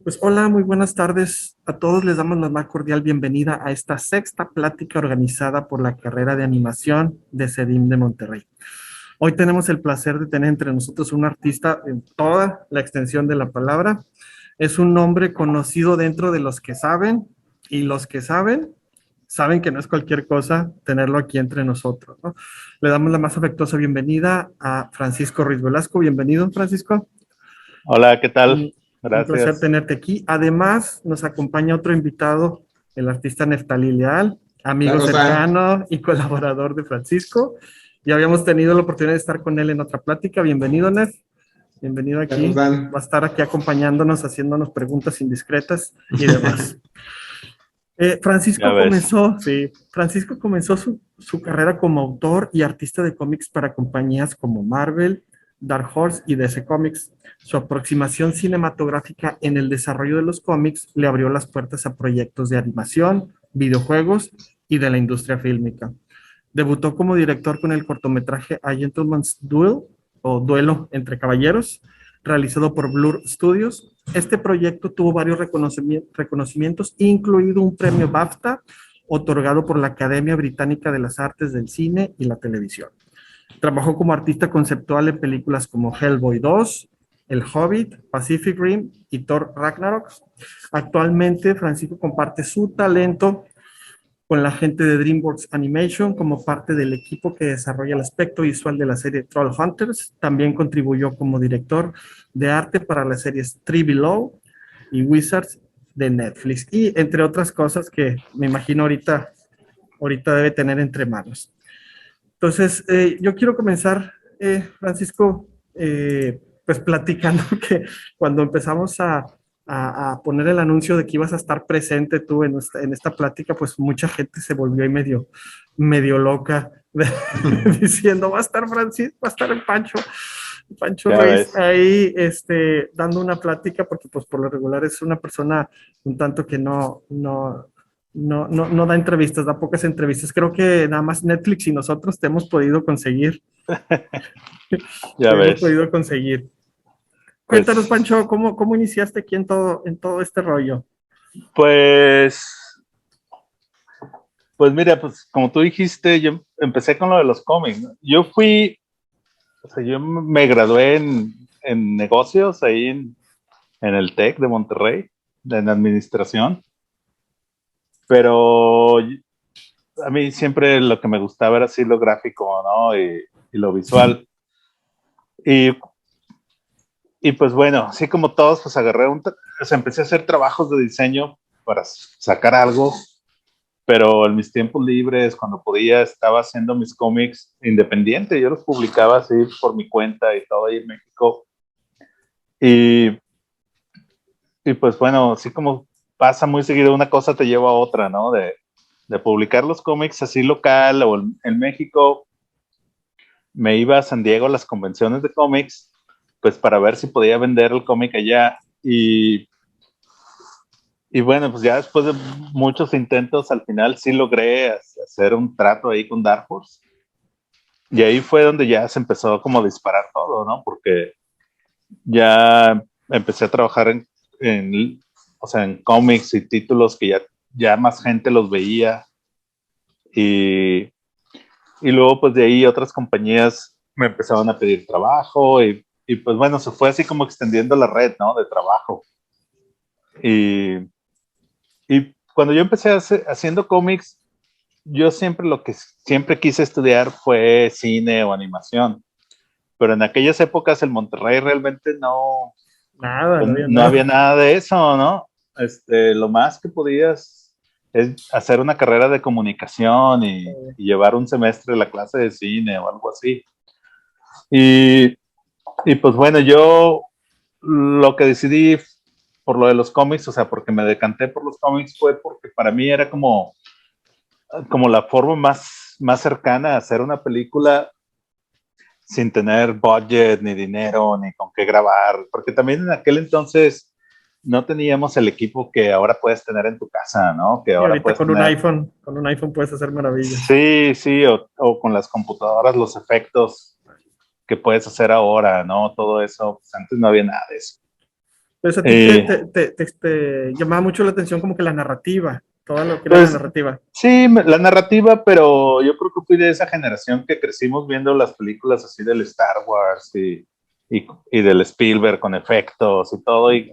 Pues hola, muy buenas tardes. A todos les damos la más cordial bienvenida a esta sexta plática organizada por la carrera de animación de CEDIM de Monterrey. Hoy tenemos el placer de tener entre nosotros un artista en toda la extensión de la palabra. Es un nombre conocido dentro de los que saben y los que saben que no es cualquier cosa tenerlo aquí entre nosotros, ¿no? Le damos la más afectuosa bienvenida a Francisco Ruiz Velasco. Bienvenido, Francisco. Hola, ¿qué tal? Un placer Gracias. tenerte aquí. Además, nos acompaña otro invitado, el artista Neftalí Leal, Hola amigo Rosa, cercano y colaborador de Francisco. Ya habíamos tenido la oportunidad de estar con él en otra plática. Bienvenido, Nef. Bienvenido hola, ¿cómo aquí. Va a están? estar aquí acompañándonos, haciéndonos preguntas indiscretas y demás. Ya ves. Francisco comenzó su carrera como autor y artista de cómics para compañías como Marvel, Dark Horse y DC Comics. Su aproximación cinematográfica en el desarrollo de los cómics le abrió las puertas a proyectos de animación, videojuegos y de la industria fílmica. Debutó como director con el cortometraje A Gentleman's Duel o Duelo entre Caballeros, realizado por Blur Studios. Este proyecto tuvo varios reconocimientos, incluido un premio BAFTA otorgado por la Academia Británica de las Artes del Cine y la Televisión. Trabajó como artista conceptual en películas como Hellboy 2, El Hobbit, Pacific Rim y Thor Ragnarok. Actualmente, Francisco comparte su talento con la gente de DreamWorks Animation como parte del equipo que desarrolla el aspecto visual de la serie Trollhunters. También contribuyó como director de arte para las series Three Below y Wizards de Netflix, y entre otras cosas que me imagino ahorita debe tener entre manos. Entonces, yo quiero comenzar, Francisco, pues platicando que cuando empezamos a poner el anuncio de que ibas a estar presente tú en esta plática, pues mucha gente se volvió ahí medio loca, diciendo, va a estar Francisco, va a estar el Pancho Ya Ruiz ves. ahí dando una plática, porque pues por lo regular es una persona un tanto que no da entrevistas, da pocas entrevistas. Creo que nada más Netflix y nosotros te hemos podido conseguir. Ya Te hemos ves. podido conseguir. Cuéntanos, Pues, Pancho, ¿cómo iniciaste aquí en todo este rollo? pues, pues mira, pues como tú dijiste, yo empecé con lo de los cómics, ¿no? Yo me gradué en negocios ahí en el TEC de Monterrey, en administración, pero a mí siempre lo que me gustaba era así lo gráfico, ¿no? Y lo visual. Y pues bueno, así como todos, pues o sea, empecé a hacer trabajos de diseño para sacar algo, pero en mis tiempos libres, cuando podía, estaba haciendo mis cómics independiente. Yo los publicaba así por mi cuenta y todo ahí en México. Y, y pues bueno, así como pasa muy seguido, una cosa te lleva a otra, ¿no? De publicar los cómics así local o en México. Me iba a San Diego a las convenciones de cómics, pues para ver si podía vender el cómic allá. Y bueno, pues ya después de muchos intentos, al final sí logré hacer un trato ahí con Dark Horse. Y ahí fue donde ya se empezó como a disparar todo, ¿no? Porque ya empecé a trabajar o sea, en cómics y títulos que ya más gente los veía. Y, y luego pues de ahí otras compañías me empezaron a pedir trabajo y pues bueno, se fue así como extendiendo la red, ¿no? De trabajo. Y, y cuando yo empecé haciendo cómics, yo siempre lo que siempre quise estudiar fue cine o animación, pero en aquellas épocas en Monterrey realmente Nada, pues, no había no había nada. nada de eso, ¿no? Lo más que podías es hacer una carrera de comunicación y llevar un semestre de la clase de cine o algo así. Y, y pues bueno, yo lo que decidí por lo de los cómics, o sea, porque me decanté por los cómics fue porque para mí era como la forma más cercana a hacer una película sin tener budget, ni dinero, ni con qué grabar, porque también en aquel entonces no teníamos el equipo que ahora puedes tener en tu casa, ¿no? Que Y ahora ahorita puedes tener, con un iPhone puedes hacer maravillas. sí, o con las computadoras, los efectos que puedes hacer ahora, ¿no? Todo eso, pues antes no había nada de eso. Pues a ti te llamaba mucho la atención como que la narrativa, todo lo que era la Pues narrativa. sí, la narrativa, pero yo creo que fui de esa generación que crecimos viendo las películas así del Star Wars y del Spielberg con efectos y todo, y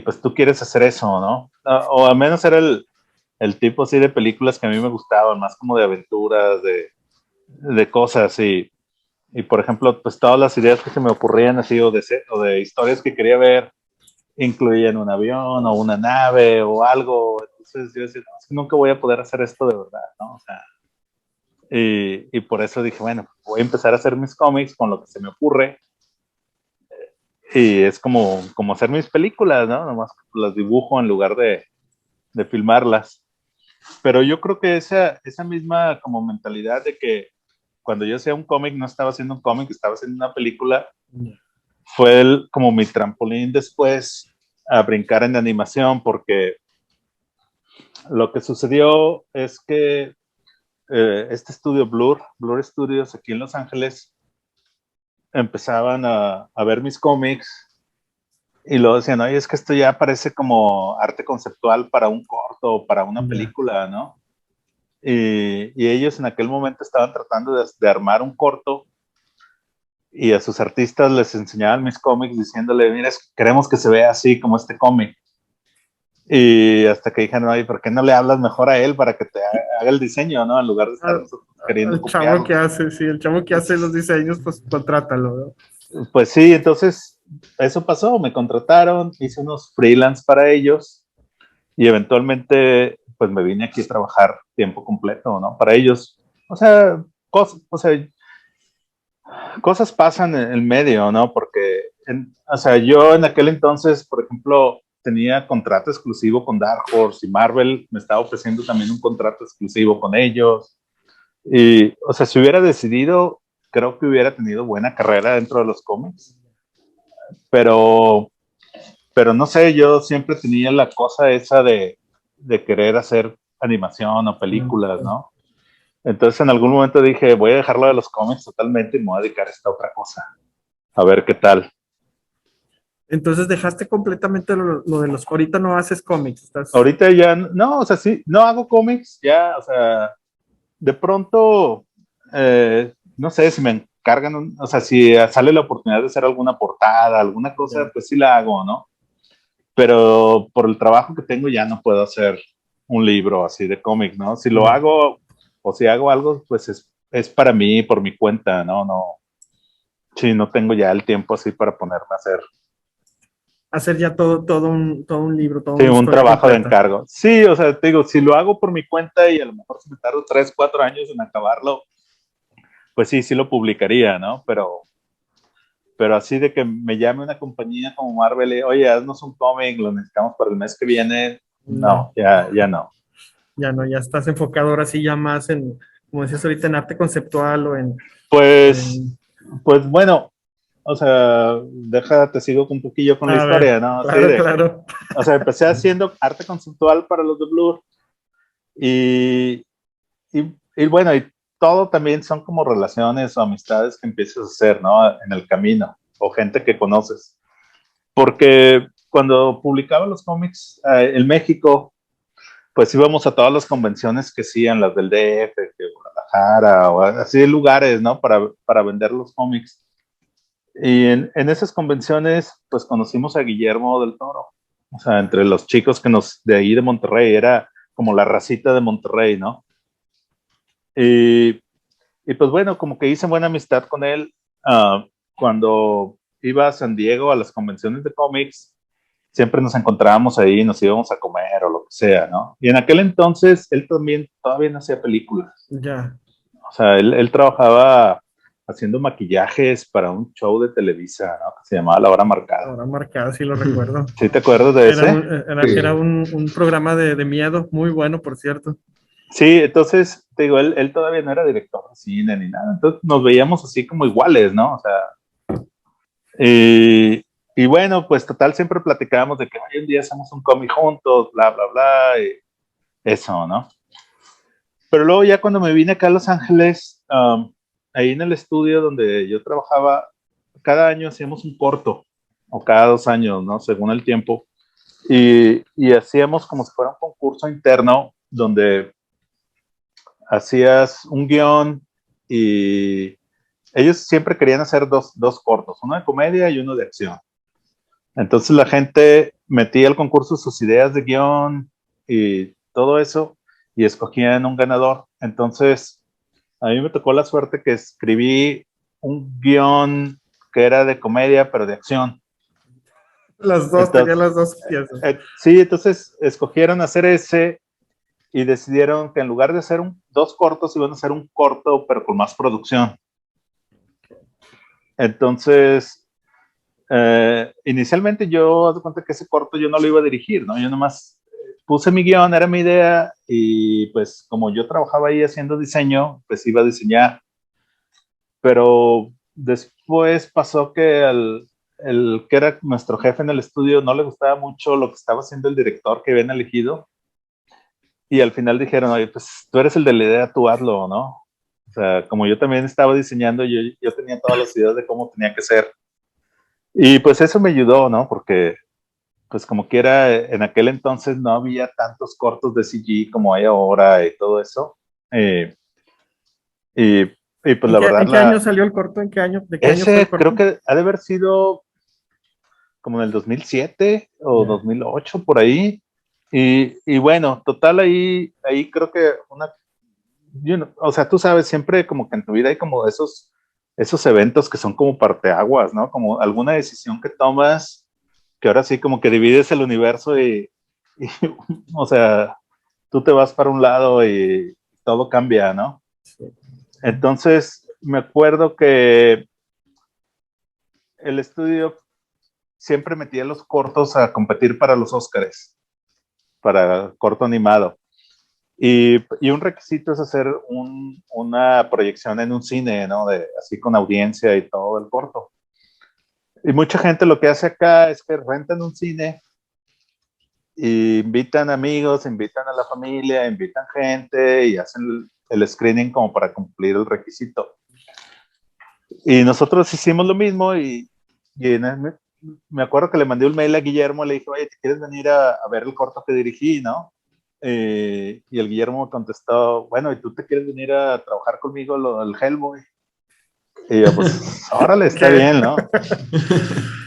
pues tú quieres hacer eso, ¿no? O al menos era el tipo así de películas que a mí me gustaban, más como de aventuras, de cosas, y por ejemplo, pues todas las ideas que se me ocurrían así, o de historias que quería ver, incluían un avión o una nave o algo. Entonces yo decía, no, es que nunca voy a poder hacer esto de verdad, ¿no? O sea, y por eso dije, bueno, voy a empezar a hacer mis cómics con lo que se me ocurre. Y es como hacer mis películas, ¿no? Nomás las dibujo en lugar de filmarlas. Pero yo creo que esa misma como mentalidad de que cuando yo hacía un cómic no estaba haciendo un cómic, estaba haciendo una película, fue como mi trampolín después a brincar en animación, porque lo que sucedió es que este estudio Blur Studios aquí en Los Ángeles, empezaban a ver mis cómics y luego decían, oye, es que esto ya parece como arte conceptual para un corto o para una Ya. película, ¿no? Y ellos en aquel momento estaban tratando de armar un corto y a sus artistas les enseñaban mis cómics diciéndole, mira, queremos que se vea así como este cómic. Y hasta que dijeron, oye, ¿por qué no le hablas mejor a él para que te haga el diseño, ¿no? En lugar de estar Al, nosotros queriendo al chavo que copiarlo. hace, sí, el chavo que hace los diseños, pues contrátalo, ¿no? Pues sí, entonces eso pasó, me contrataron, hice unos freelance para ellos y eventualmente pues me vine aquí a trabajar tiempo completo, ¿no? Para ellos. O sea, cosas pasan en el medio, ¿no? Porque, o sea, yo en aquel entonces, por ejemplo, tenía contrato exclusivo con Dark Horse y Marvel me estaba ofreciendo también un contrato exclusivo con ellos. Y, o sea, si hubiera decidido, creo que hubiera tenido buena carrera dentro de los cómics, pero, pero no sé, yo siempre tenía la cosa esa de querer hacer animación o películas, ¿no? Entonces en algún momento dije, voy a dejarlo de los cómics totalmente y me voy a dedicar a esta otra cosa, a ver qué tal. Entonces dejaste completamente lo de los, ahorita no haces cómics, estás, Ahorita ya, no, o sea, sí, no hago cómics, ya, o sea, de pronto, no sé, si me encargan, o sea, si sale la oportunidad de hacer alguna portada, alguna cosa, ya, pues sí la hago, ¿no? Pero por el trabajo que tengo ya no puedo hacer un libro así de cómic, ¿no? Si lo ya. hago o si hago algo, pues es para mí, por mi cuenta, ¿no? No, sí, no tengo ya el tiempo así para ponerme a hacer. Hacer ya todo un libro, toda Sí, una un historia trabajo de completa. encargo. Sí, o sea, te digo, si lo hago por mi cuenta y a lo mejor si me tardo 3, 4 años en acabarlo, pues sí, sí lo publicaría, ¿no? Pero así de que me llame una compañía como Marvel, y, oye, haznos un cómic, lo necesitamos para el mes que viene, No, no, ya no. ya no, ya estás enfocado ahora sí ya más en, como decías ahorita, en arte conceptual Pues, en- pues bueno, o sea, déjate, sigo un poquillo con la a ver, historia, ¿no? Así claro, de, claro. o sea, empecé haciendo arte conceptual para los de Blur y, y bueno, y todo también son como relaciones o amistades que empiezas a hacer, ¿no? En el camino, o gente que conoces. Porque cuando publicaba los cómics en México, pues íbamos a todas las convenciones que hacían, las del DF, que Guadalajara, o así de lugares, ¿no? Para vender los cómics. Y en esas convenciones, pues conocimos a Guillermo del Toro. O sea, entre los chicos que de ahí de Monterrey, era como la racita de Monterrey, ¿no? Y, y pues bueno, como que hice buena amistad con él. Cuando iba a San Diego a las convenciones de cómics, siempre nos encontrábamos ahí, nos íbamos a comer o lo que sea, ¿no? Y en aquel entonces él también todavía no hacía películas. Ya, O sea, él trabajaba haciendo maquillajes para un show de Televisa, ¿no? Que se llamaba La Hora Marcada. ahora marcado, sí lo recuerdo. ¿Sí te acuerdas de Era ese? era un programa de miedo muy bueno, por cierto. Sí, entonces, te digo, él todavía no era director de cine ni nada. Entonces nos veíamos así como iguales, ¿no? O sea, y bueno, pues total, siempre platicábamos de que hoy en día hacemos un cómic juntos, bla, bla, bla, y eso, ¿no? Pero luego ya cuando me vine acá a Los Ángeles, ahí en el estudio donde yo trabajaba, cada año hacíamos un corto. o cada 2 años, ¿no? Según el tiempo. Y hacíamos como si fuera un concurso interno donde hacías un guión y ellos siempre querían hacer dos cortos, uno de comedia y uno de acción. Entonces la gente metía al concurso sus ideas de guión y todo eso y escogían un ganador. Entonces a mí me tocó la suerte que escribí un guión que era de comedia pero de acción. Las dos, tenían Entonces, las dos piezas. sí, entonces escogieron hacer ese y decidieron que en lugar de hacer dos cortos iban a hacer un corto pero con más producción. Entonces inicialmente yo haz de cuenta que ese corto yo no lo iba a dirigir, ¿no? Yo nomás puse mi guión, era mi idea, y pues como yo trabajaba ahí haciendo diseño, pues iba a diseñar. Pero después pasó que el que era nuestro jefe en el estudio no le gustaba mucho lo que estaba haciendo el director que habían elegido, y al final dijeron, oye, pues tú eres el de la idea, tú hazlo, ¿no? O sea, como yo también estaba diseñando, yo tenía todas las ideas de cómo tenía que ser. Y pues eso me ayudó, ¿no? Porque pues como quiera, en aquel entonces no había tantos cortos de CG como hay ahora y todo eso. Eh, y, y, pues la verdad, ¿En qué año salió el corto? ¿De qué año fue el ese creo corto? que ha de haber sido como en el 2007 o 2008, por ahí. Y bueno, total, ahí creo que o sea, tú sabes, siempre como que en tu vida hay como esos eventos que son como parteaguas, ¿no? Como alguna decisión que tomas que ahora sí como que divides el universo y o sea, tú te vas para un lado y todo cambia, ¿no? Sí. Entonces, me acuerdo que el estudio siempre metía los cortos a competir para los Óscares, para corto animado. Y un requisito es hacer una proyección en un cine, ¿no? Así con audiencia y todo el corto. Y mucha gente lo que hace acá es que rentan un cine y invitan amigos, invitan a la familia, invitan gente y hacen el screening como para cumplir el requisito. Y nosotros hicimos lo mismo me acuerdo que le mandé un mail a Guillermo, le dije, oye, ¿te quieres venir a ver el corto que dirigí, no? Y el Guillermo me contestó, bueno, ¿y tú te quieres venir a trabajar conmigo lo del Hellboy? Y yo, pues, órale, está ¿Qué? bien, ¿no?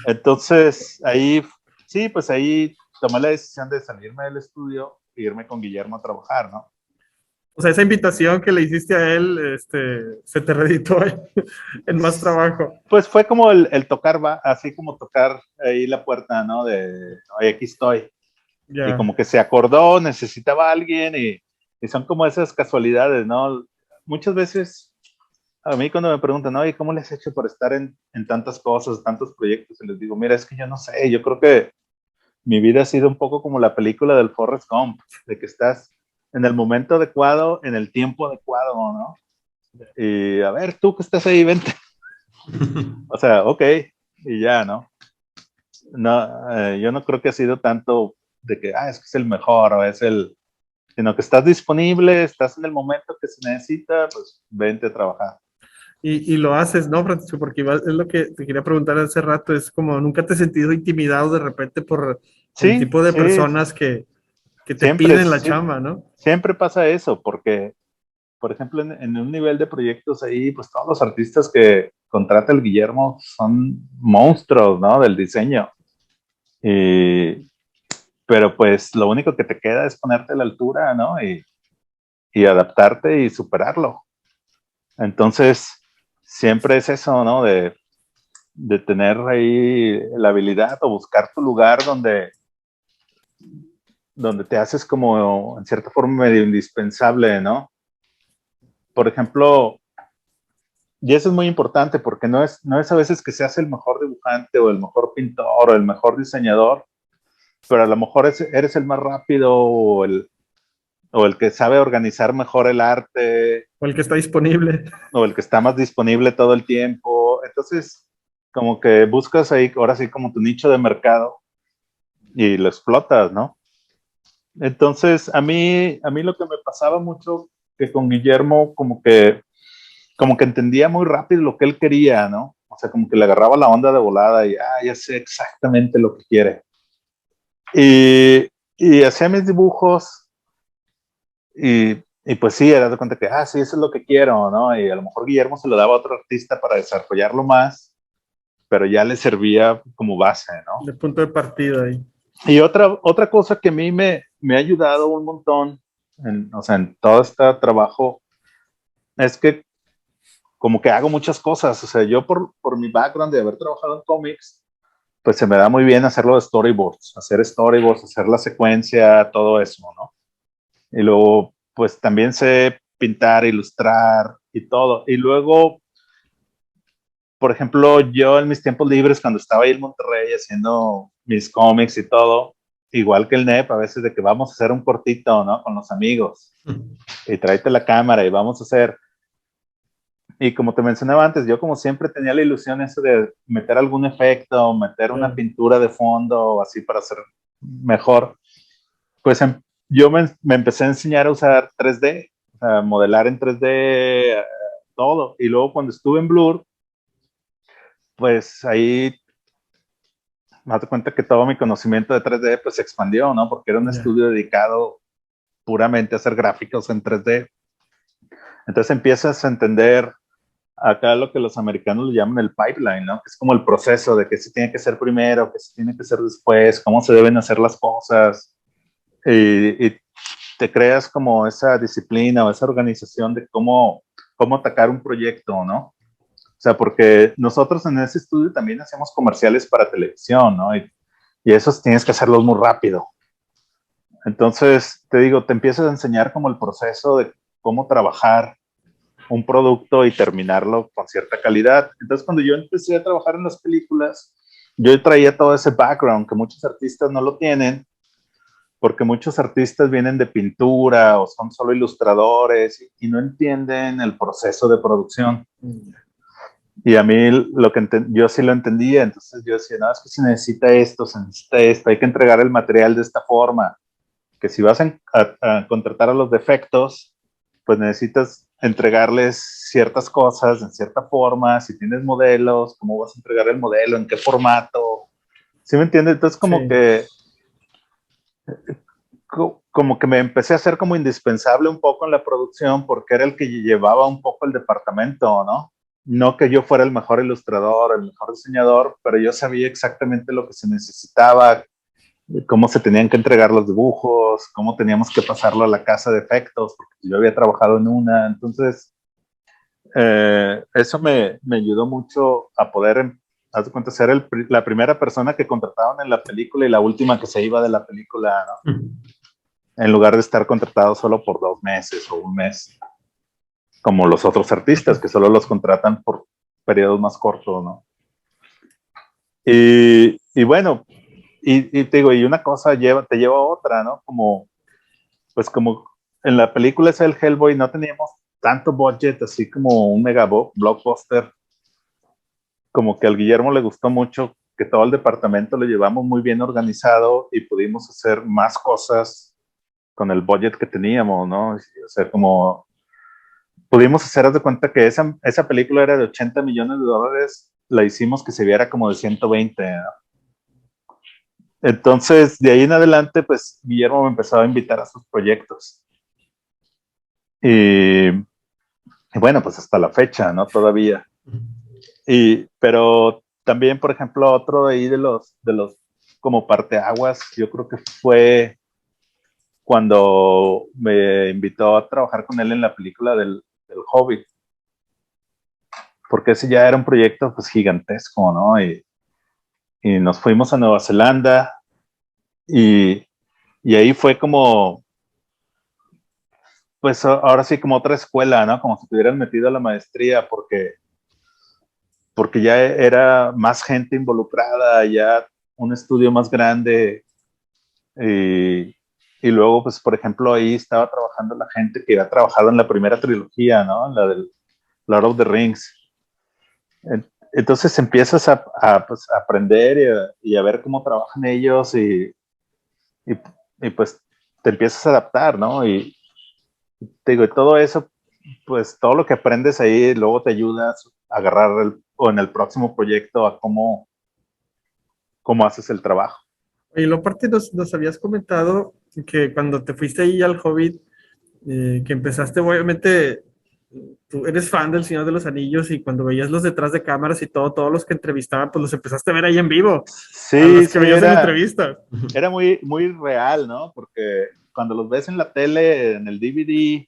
Entonces, sí, pues ahí tomé la decisión de salirme del estudio e irme con Guillermo a trabajar, ¿no? O sea, esa invitación que le hiciste a él, se te reeditó en más trabajo. Pues fue como el tocar, así como tocar ahí la puerta, ¿no? Oye, aquí estoy. Y Ya. como que se acordó, necesitaba a alguien y son como esas casualidades, ¿no? Muchas veces a mí cuando me preguntan, oye, ¿cómo le has hecho por estar en tantas cosas, tantos proyectos? Y les digo, mira, es que yo no sé, yo creo que mi vida ha sido un poco como la película del Forrest Gump, de que estás en el momento adecuado, en el tiempo adecuado, ¿no? Y a ver, tú que estás ahí, vente. O sea, ok, y ya, ¿no? No, yo no creo que ha sido tanto de que, es que es el mejor o sino que estás disponible, estás en el momento que se necesita, pues vente a trabajar. Y lo haces, ¿no, Francisco? Porque es lo que te quería preguntar hace rato, es como, ¿nunca te has sentido intimidado de repente por el Sí, tipo de sí, personas que te siempre, piden la sí, chamba, ¿no? siempre pasa eso, porque, por ejemplo, en un nivel de proyectos ahí, pues todos los artistas que contrata el Guillermo son monstruos, ¿no? Del diseño. Y, pero pues lo único que te queda es ponerte a la altura, ¿no? Y adaptarte y superarlo. Entonces, siempre es eso, ¿no? De tener ahí la habilidad o buscar tu lugar donde te haces como, en cierta forma, medio indispensable, ¿no? Por ejemplo, y eso es muy importante porque no es a veces que seas el mejor dibujante o el mejor pintor o el mejor diseñador, pero a lo mejor eres el más rápido o el que sabe organizar mejor el arte O el que está disponible. o el que está más disponible todo el tiempo. Entonces, como que buscas ahí, ahora sí, como tu nicho de mercado y lo explotas, ¿no? Entonces, a mí lo que me pasaba mucho que con Guillermo como que entendía muy rápido lo que él quería, ¿no? O sea, como que le agarraba la onda de volada y, ya sé exactamente lo que quiere. Y hacía mis dibujos y pues sí, era de cuenta que, sí, eso es lo que quiero, ¿no? Y a lo mejor Guillermo se lo daba a otro artista para desarrollarlo más, pero ya le servía como base, ¿no? De punto de partida ahí. Y otra cosa que a mí me ha ayudado un montón, o sea, en todo este trabajo, es que como que hago muchas cosas. O sea, yo por mi background de haber trabajado en cómics, pues se me da muy bien hacerlo de storyboards, hacer la secuencia, todo eso, ¿no? Y luego, pues también sé pintar, ilustrar y todo. Y luego, por ejemplo, yo en mis tiempos libres, cuando estaba ahí en Monterrey haciendo mis cómics y todo, igual que el NEP, a veces de que vamos a hacer un cortito, ¿no? Con los amigos. Y tráete la cámara y vamos a hacer. Y como te mencionaba antes, yo como siempre tenía la ilusión eso de meter algún efecto, meter una pintura de fondo, así para hacer mejor. Pues yo me empecé a enseñar a usar 3D, a modelar en 3D, todo. Y luego cuando estuve en Blur, pues ahí me doy cuenta que todo mi conocimiento de 3D pues se expandió, ¿no? Porque era un estudio dedicado puramente a hacer gráficos en 3D. Entonces empiezas a entender acá lo que los americanos le llaman el pipeline, ¿no? Que es como el proceso de qué se tiene que hacer primero, qué se tiene que hacer después, cómo se deben hacer las cosas. Y te creas como esa disciplina o esa organización de cómo atacar un proyecto, ¿no? O sea, porque nosotros en ese estudio también hacemos comerciales para televisión, ¿no? Y esos tienes que hacerlos muy rápido. Entonces, te digo, te empiezas a enseñar como el proceso de cómo trabajar un producto y terminarlo con cierta calidad. Entonces, cuando yo empecé a trabajar en las películas, yo traía todo ese background que muchos artistas no lo tienen, porque muchos artistas vienen de pintura o son solo ilustradores y no entienden el proceso de producción. Y a mí yo sí lo entendía, entonces yo decía, no, es que se necesita esto, hay que entregar el material de esta forma, que si vas a contratar a los defectos, pues necesitas entregarles ciertas cosas en cierta forma, si tienes modelos, cómo vas a entregar el modelo, en qué formato, ¿sí me entiendes? Entonces como que me empecé a hacer como indispensable un poco en la producción porque era el que llevaba un poco el departamento, ¿no? No que yo fuera el mejor ilustrador, el mejor diseñador, pero yo sabía exactamente lo que se necesitaba, cómo se tenían que entregar los dibujos, cómo teníamos que pasarlo a la casa de efectos, porque yo había trabajado en una. Entonces, eso me ayudó mucho a poder, haz de cuenta, ser la primera persona que contrataban en la película y la última que se iba de la película, ¿no? En lugar de estar contratado solo por 2 meses o un mes, como los otros artistas, que solo los contratan por periodos más cortos, ¿no? Y bueno, y te digo, y una cosa te lleva a otra, ¿no? Pues como en la película esa del Hellboy no teníamos tanto budget, así como un mega blockbuster, como que al Guillermo le gustó mucho que todo el departamento lo llevamos muy bien organizado y pudimos hacer más cosas con el budget que teníamos, ¿no? O sea, como pudimos hacer, haz de cuenta que esa película era de 80 millones de dólares, la hicimos que se viera como de 120, ¿no? Entonces, de ahí en adelante, pues Guillermo me empezó a invitar a sus proyectos. Y, y bueno, pues hasta la fecha, ¿no? Todavía. Pero también, por ejemplo, otro de ahí de los como parteaguas, yo creo que fue cuando me invitó a trabajar con él en la película del Hobbit, porque ese ya era un proyecto pues gigantesco, ¿no? Y nos fuimos a Nueva Zelanda y, y ahí fue como, pues ahora sí como otra escuela, ¿no? Como si te hubieran metido a la maestría porque ya era más gente involucrada, ya un estudio más grande y, y luego, pues, por ejemplo, ahí estaba trabajando la gente que había trabajado en la primera trilogía, ¿no? En la del Lord of the Rings. Entonces empiezas pues, a aprender y a ver cómo trabajan ellos y, y, pues te empiezas a adaptar, ¿no? Y te digo, y todo eso, pues todo lo que aprendes ahí luego te ayuda agarrar o en el próximo proyecto a cómo haces el trabajo. Y lo aparte nos habías comentado que cuando te fuiste ahí al Hobbit, que empezaste, obviamente, tú eres fan del Señor de los Anillos y cuando veías los detrás de cámaras y todo, todos los que entrevistaban, pues los empezaste a ver ahí en vivo, a Sí, los que sí, veías en entrevistas. era muy, muy real, ¿no? Porque cuando los ves en la tele, en el DVD,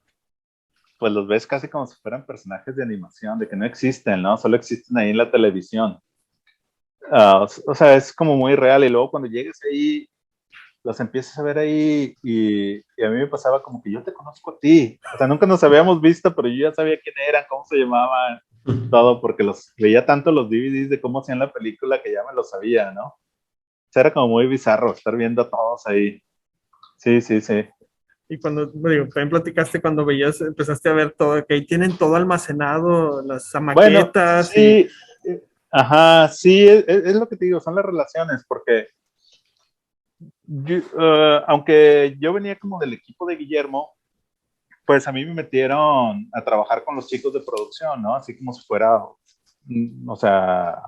pues los ves casi como si fueran personajes de animación, de que no existen, ¿no? Solo existen ahí en la televisión. O sea, es como muy real y luego cuando llegues ahí, los empiezas a ver ahí y a mí me pasaba como que yo te conozco a ti. O sea, nunca nos habíamos visto, pero yo ya sabía quién eran, cómo se llamaban, todo, porque los veía tanto los DVDs de cómo hacían la película que ya me lo sabía, ¿no? O sea, era como muy bizarro estar viendo a todos ahí. Sí, sí, sí. Y cuando, digo, también platicaste cuando veías, empezaste a ver todo, que ahí tienen todo almacenado, las Bueno, maquetas y sí, ajá, sí, es lo que te digo, son las relaciones, porque aunque yo venía como del equipo de Guillermo, pues a mí me metieron a trabajar con los chicos de producción, ¿no? Así como si fuera, o sea,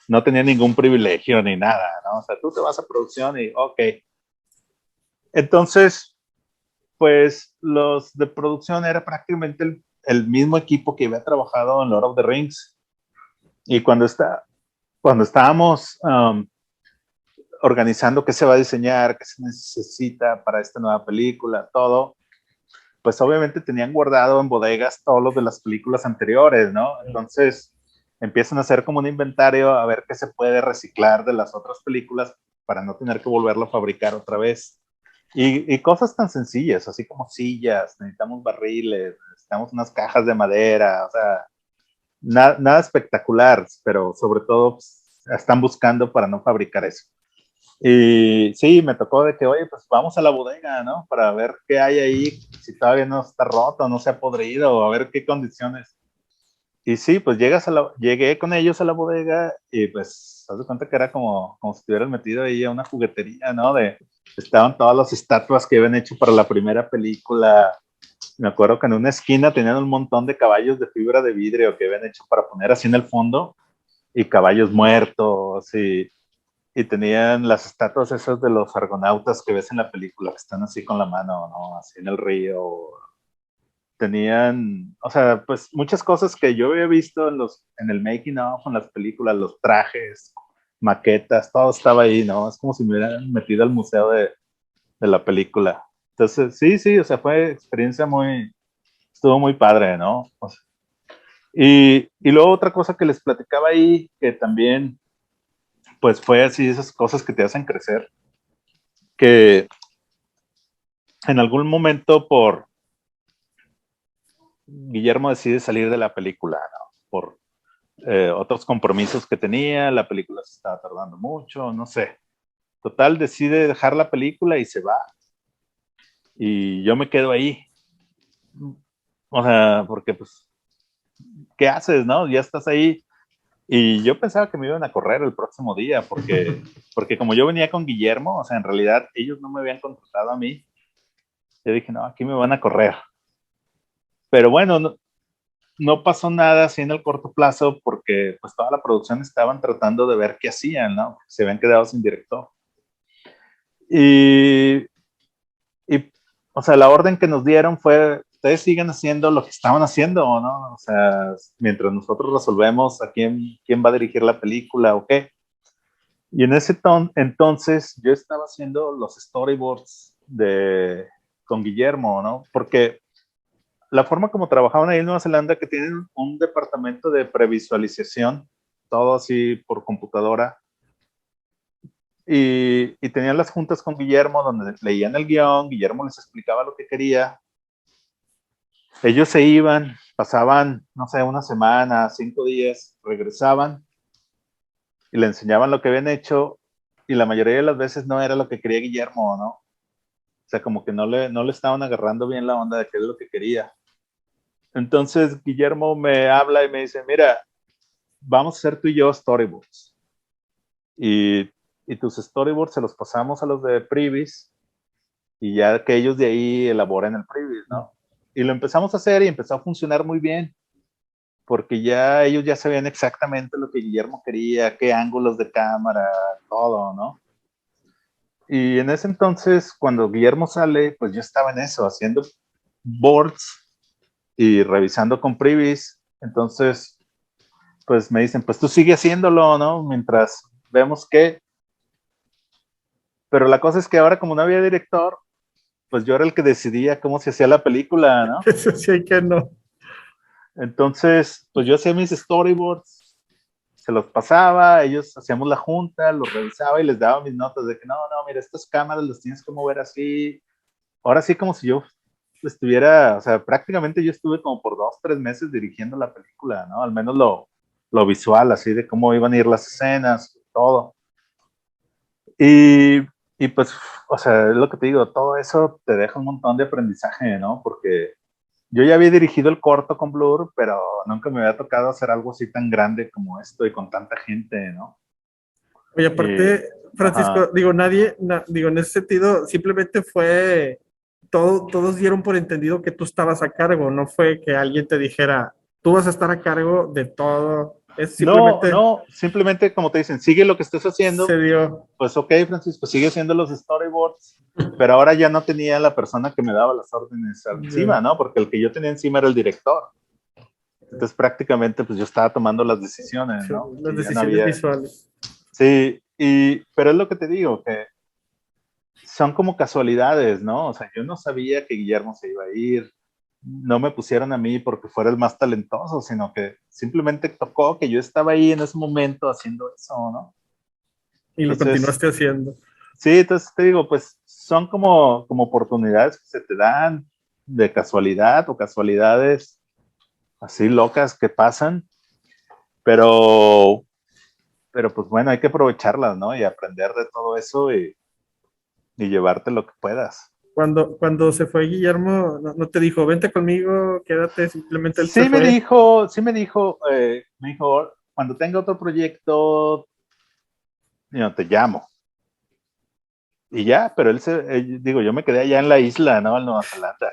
no tenía ningún privilegio ni nada, ¿no? O sea, tú te vas a producción y, ok. Entonces, pues los de producción era prácticamente el mismo equipo que había trabajado en Lord of the Rings. Y cuando estábamos organizando qué se va a diseñar, qué se necesita para esta nueva película, todo, pues obviamente tenían guardado en bodegas todos los de las películas anteriores, ¿no? Entonces empiezan a hacer como un inventario a ver qué se puede reciclar de las otras películas para no tener que volverlo a fabricar otra vez. Y cosas tan sencillas, así como sillas, necesitamos barriles, necesitamos unas cajas de madera, o sea, nada espectacular, pero sobre todo pues, están buscando para no fabricar eso. Y sí, me tocó de que, oye, pues vamos a la bodega, ¿no? Para ver qué hay ahí, si todavía no está roto, no se ha podrido, o a ver qué condiciones. Y sí, pues llegué con ellos a la bodega y pues, haz de cuenta que era como si estuvieran metido ahí a una juguetería, ¿no? Estaban todas las estatuas que habían hecho para la primera película. Me acuerdo que en una esquina tenían un montón de caballos de fibra de vidrio que habían hecho para poner así en el fondo y caballos muertos y tenían las estatuas esas de los argonautas que ves en la película, que están así con la mano, ¿no? Así en el río. Tenían, o sea, pues muchas cosas que yo había visto en el making of, en las películas, los trajes, maquetas, todo estaba ahí, ¿no? Es como si me hubieran metido al museo de la película. Entonces, sí, sí, o sea, fue experiencia estuvo muy padre, ¿no? O sea, y luego otra cosa que les platicaba ahí, que también, pues fue así, esas cosas que te hacen crecer, que en algún momento Guillermo decide salir de la película, ¿no? Por otros compromisos que tenía, la película se estaba tardando mucho, no sé. Total, decide dejar la película y se va. Y yo me quedo ahí. O sea, porque pues, ¿qué haces, no? Ya estás ahí. Y yo pensaba que me iban a correr el próximo día, porque como yo venía con Guillermo, o sea, en realidad ellos no me habían contratado a mí. Yo dije, no, aquí me van a correr. Pero bueno, no pasó nada así en el corto plazo porque pues toda la producción estaban tratando de ver qué hacían, ¿no? Se habían quedado sin director. Y, y, o sea, la orden que nos dieron fue, ustedes siguen haciendo lo que estaban haciendo, ¿no? O sea, mientras nosotros resolvemos a quién va a dirigir la película o qué. Y en ese entonces yo estaba haciendo los storyboards con Guillermo, ¿no? Porque la forma como trabajaban ahí en Nueva Zelanda, que tienen un departamento de previsualización, todo así por computadora, y tenían las juntas con Guillermo donde leían el guión, Guillermo les explicaba lo que quería, ellos se iban, pasaban, no sé, una semana, 5 días, regresaban y le enseñaban lo que habían hecho y la mayoría de las veces no era lo que quería Guillermo, ¿no? O sea, como que no le estaban agarrando bien la onda de qué es lo que quería. Entonces Guillermo me habla y me dice, mira, vamos a hacer tú y yo storyboards. Y, y tus storyboards se los pasamos a los de Privis y ya que ellos de ahí elaboren el Privis, ¿no? Y lo empezamos a hacer y empezó a funcionar muy bien. porque ya ellos ya sabían exactamente lo que Guillermo quería, qué ángulos de cámara, todo, ¿no? Y en ese entonces, cuando Guillermo sale, pues yo estaba en eso, haciendo boards y revisando con Privis. Entonces, pues me dicen, pues tú sigue haciéndolo, ¿no? Mientras vemos qué. Pero la cosa es que ahora, como no había director, pues yo era el que decidía cómo se hacía la película, ¿no? Eso sí hay que no. Entonces, pues yo hacía mis storyboards, se los pasaba, ellos hacíamos la junta, los revisaba y les daba mis notas de que no, no, mira, estas cámaras las tienes que mover así. Ahora sí como si yo estuviera, o sea, prácticamente yo estuve como por 2, 3 meses dirigiendo la película, ¿no? Al menos lo visual, así de cómo iban a ir las escenas, todo. Y, y pues, o sea, es lo que te digo, todo eso te deja un montón de aprendizaje, ¿no? Porque yo ya había dirigido el corto con Blur, pero nunca me había tocado hacer algo así tan grande como esto y con tanta gente, ¿no? Oye, Y, aparte, Francisco, ajá. digo, digo, en ese sentido, simplemente fue, todos dieron por entendido que tú estabas a cargo, no fue que alguien te dijera, tú vas a estar a cargo de todo, es No, simplemente no, simplemente como te dicen, sigue lo que estés haciendo. se dio. Pues ok, Francisco, sigue haciendo los storyboards, pero ahora ya no tenía la persona que me daba las órdenes Ya, encima, ¿no? Porque el que yo tenía encima era el director. Entonces prácticamente pues yo estaba tomando las decisiones, sí, ¿no? las Y ya no decisiones había... visuales. Sí, pero es lo que te digo, que son como casualidades, ¿no? O sea, yo no sabía que Guillermo se iba a ir, no me pusieron a mí porque fuera el más talentoso, sino que simplemente tocó que yo estaba ahí en ese momento haciendo eso, ¿no? Y lo Entonces, continuaste haciendo. sí, entonces te digo, pues son como oportunidades que se te dan de casualidad o casualidades así locas que pasan, pero, pero pues bueno, hay que aprovecharlas, ¿no? Y aprender de todo eso y llevarte lo que puedas. Cuando se fue Guillermo, no te dijo, vente conmigo, quédate, simplemente él se fue. Me dijo, cuando tenga otro proyecto, te llamo. Y ya, pero digo, yo me quedé allá en la isla, ¿no? En Nueva Zelanda.